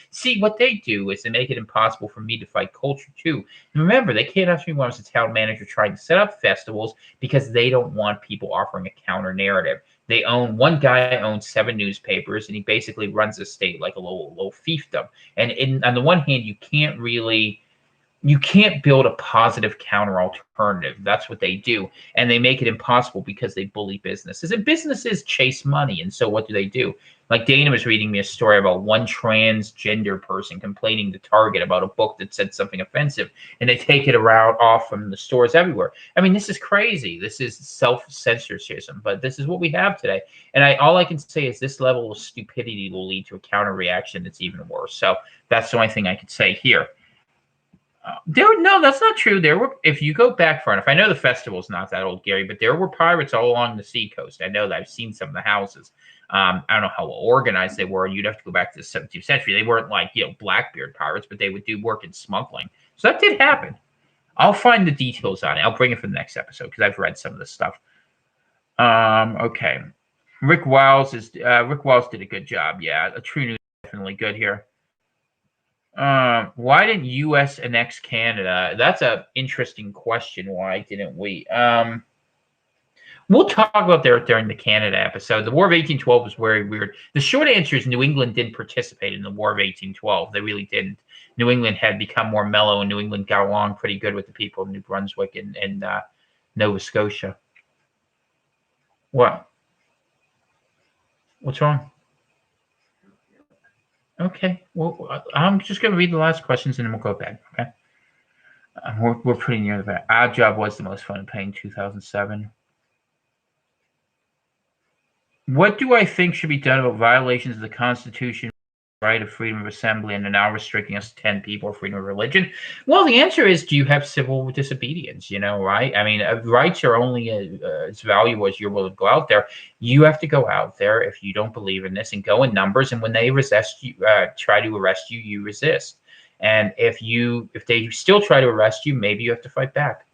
S1: see what they do is they make it impossible for me to fight culture too. And remember, they can't ask me when I was a town manager trying to set up festivals because they don't want people offering a counter narrative. One guy owns 7 newspapers, and he basically runs the state like a little fiefdom. And on the one hand, you can't build a positive counter alternative. That's what they do. And they make it impossible because they bully businesses. And businesses chase money. And so what do? Like Dana was reading me a story about one transgender person complaining to Target about a book that said something offensive. And they take it off from the stores everywhere. I mean, this is crazy. This is self-censorship. But this is what we have today. And all I can say is this level of stupidity will lead to a counter reaction that's even worse. So that's the only thing I could say here. No, that's not true. If you go back far enough, I know the festival's not that old, Gary, but there were pirates all along the seacoast. I know that I've seen some of the houses. I don't know how well organized they were. You'd have to go back to the 17th century. They weren't like, Blackbeard pirates, but they would do work in smuggling. So that did happen. I'll find the details on it. I'll bring it for the next episode because I've read some of this stuff. Okay. Rick Wiles did a good job. Yeah, a true news is definitely good here. Why didn't U.S. annex Canada? That's an interesting question. Why didn't we? We'll talk about that during the Canada episode. The War of 1812 was very weird. The short answer is New England didn't participate in the War of 1812. They really didn't. New England had become more mellow, and New England got along pretty good with the people of New Brunswick and Nova Scotia. What? What's wrong? Okay. Well, I'm just going to read the last questions and then we'll go back. Okay. We're pretty near the back. Our job was the most fun in paying 2007. What do I think should be done about violations of the Constitution, right of freedom of assembly, and are now restricting us to 10 people or freedom of religion? Well, the answer is, do you have civil disobedience? Right? I mean, rights are only as valuable as you're willing to go out there. You have to go out there if you don't believe in this and go in numbers. And when they resist you, try to arrest you, you resist. And if they still try to arrest you, maybe you have to fight back.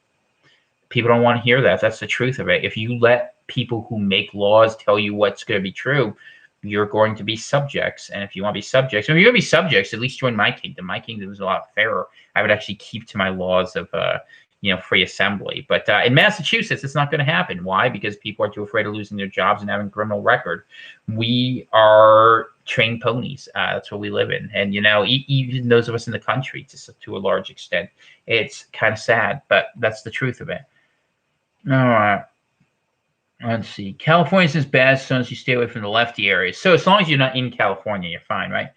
S1: People don't want to hear that. That's the truth of it. If you let people who make laws tell you what's going to be true, you're going to be subjects. And if you want to be subjects, if you're going to be subjects, at least join my kingdom. My kingdom is a lot fairer. I would actually keep to my laws of, free assembly. But in Massachusetts, it's not going to happen. Why? Because people are too afraid of losing their jobs and having a criminal record. We are trained ponies. That's what we live in. And, even those of us in the country, to a large extent, it's kind of sad, but that's the truth of it. All right. Let's see. California's as bad as long as you stay away from the lefty areas. So as long as you're not in California, you're fine, right?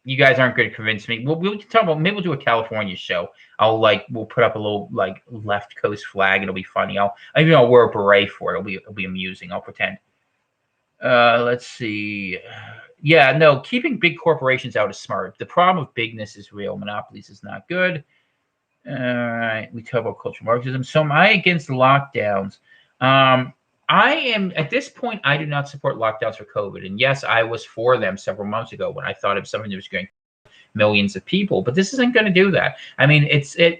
S1: You guys aren't going to convince me. We'll talk about, maybe we'll do a California show. We'll put up a little left coast flag. It'll be funny. I'll wear a beret for it. It'll be amusing. I'll pretend. Let's see. Yeah, no, keeping big corporations out is smart. The problem of bigness is real. Monopolies is not good. All right, we talk about cultural Marxism. So am I against lockdowns? I am, at this point, I do not support lockdowns for COVID. And yes, I was for them several months ago when I thought it was something that was going to kill millions of people. But this isn't going to do that. I mean,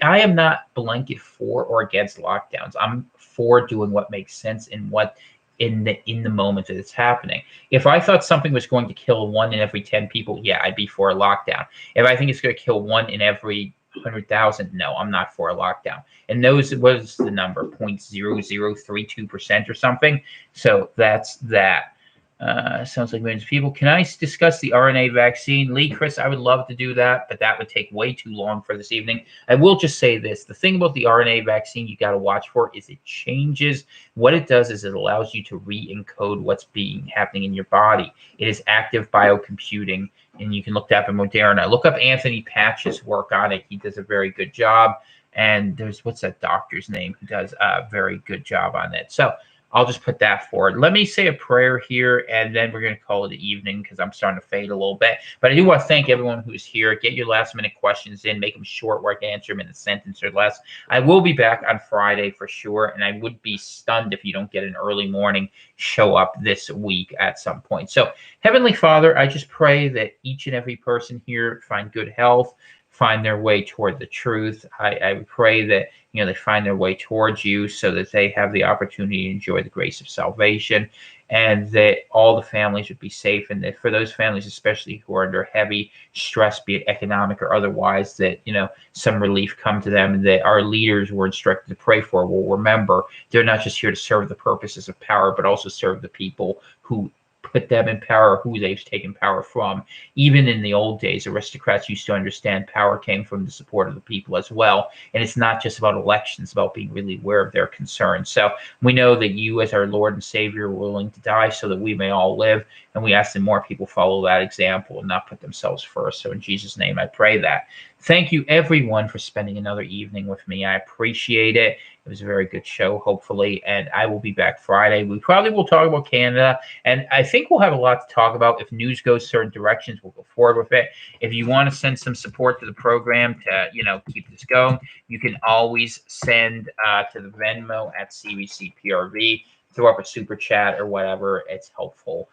S1: I am not blanket for or against lockdowns. I'm for doing what makes sense in the moment that it's happening. If I thought something was going to kill 1 in every 10 people, yeah, I'd be for a lockdown. If I think it's going to kill 1 in every 100,000, no, I'm not for a lockdown. And those was the number 0.0032% or something. So that's that. Sounds like millions of people. Can I discuss the RNA vaccine? Lee, Chris, I would love to do that, but that would take way too long for this evening. I will just say this. The thing about the RNA vaccine you got to watch for is it changes. What it does is it allows you to re-encode what's happening in your body. It is active biocomputing, and you can look that up in Moderna. Look up Anthony Patch's work on it. He does a very good job. And there's, what's that doctor's name who does a very good job on it. So I'll just put that forward. Let me say a prayer here, and then we're going to call it an evening because I'm starting to fade a little bit. But I do want to thank everyone who's here. Get your last-minute questions in. Make them short where I can answer them in a sentence or less. I will be back on Friday for sure, and I would be stunned if you don't get an early morning show up this week at some point. So, Heavenly Father, I just pray that each and every person here find good health, find their way toward the truth. I pray that they find their way towards you so that they have the opportunity to enjoy the grace of salvation, and that all the families would be safe, and that for those families especially who are under heavy stress, be it economic or otherwise, that some relief come to them, and that our leaders were instructed to pray for will remember they're not just here to serve the purposes of power, but also serve the people who put them in power, who they've taken power from. Even in the old days, aristocrats used to understand power came from the support of the people as well. And it's not just about elections, it's about being really aware of their concerns. So we know that you, as our Lord and Savior, are willing to die so that we may all live. And we ask that more people follow that example and not put themselves first. So in Jesus' name, I pray that. Thank you, everyone, for spending another evening with me. I appreciate it. It was a very good show, hopefully, and I will be back Friday. We probably will talk about Canada, and I think we'll have a lot to talk about. If news goes certain directions, we'll go forward with it. If you want to send some support to the program to, keep this going, you can always send to the Venmo at CBCPRV, throw up a super chat or whatever. It's helpful.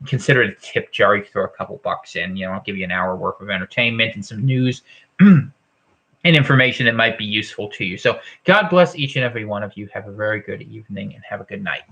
S1: Consider it a tip jar. You can throw a couple bucks in. I'll give you an hour worth of entertainment and some news. And information that might be useful to you. So God bless each and every one of you. Have a very good evening and have a good night.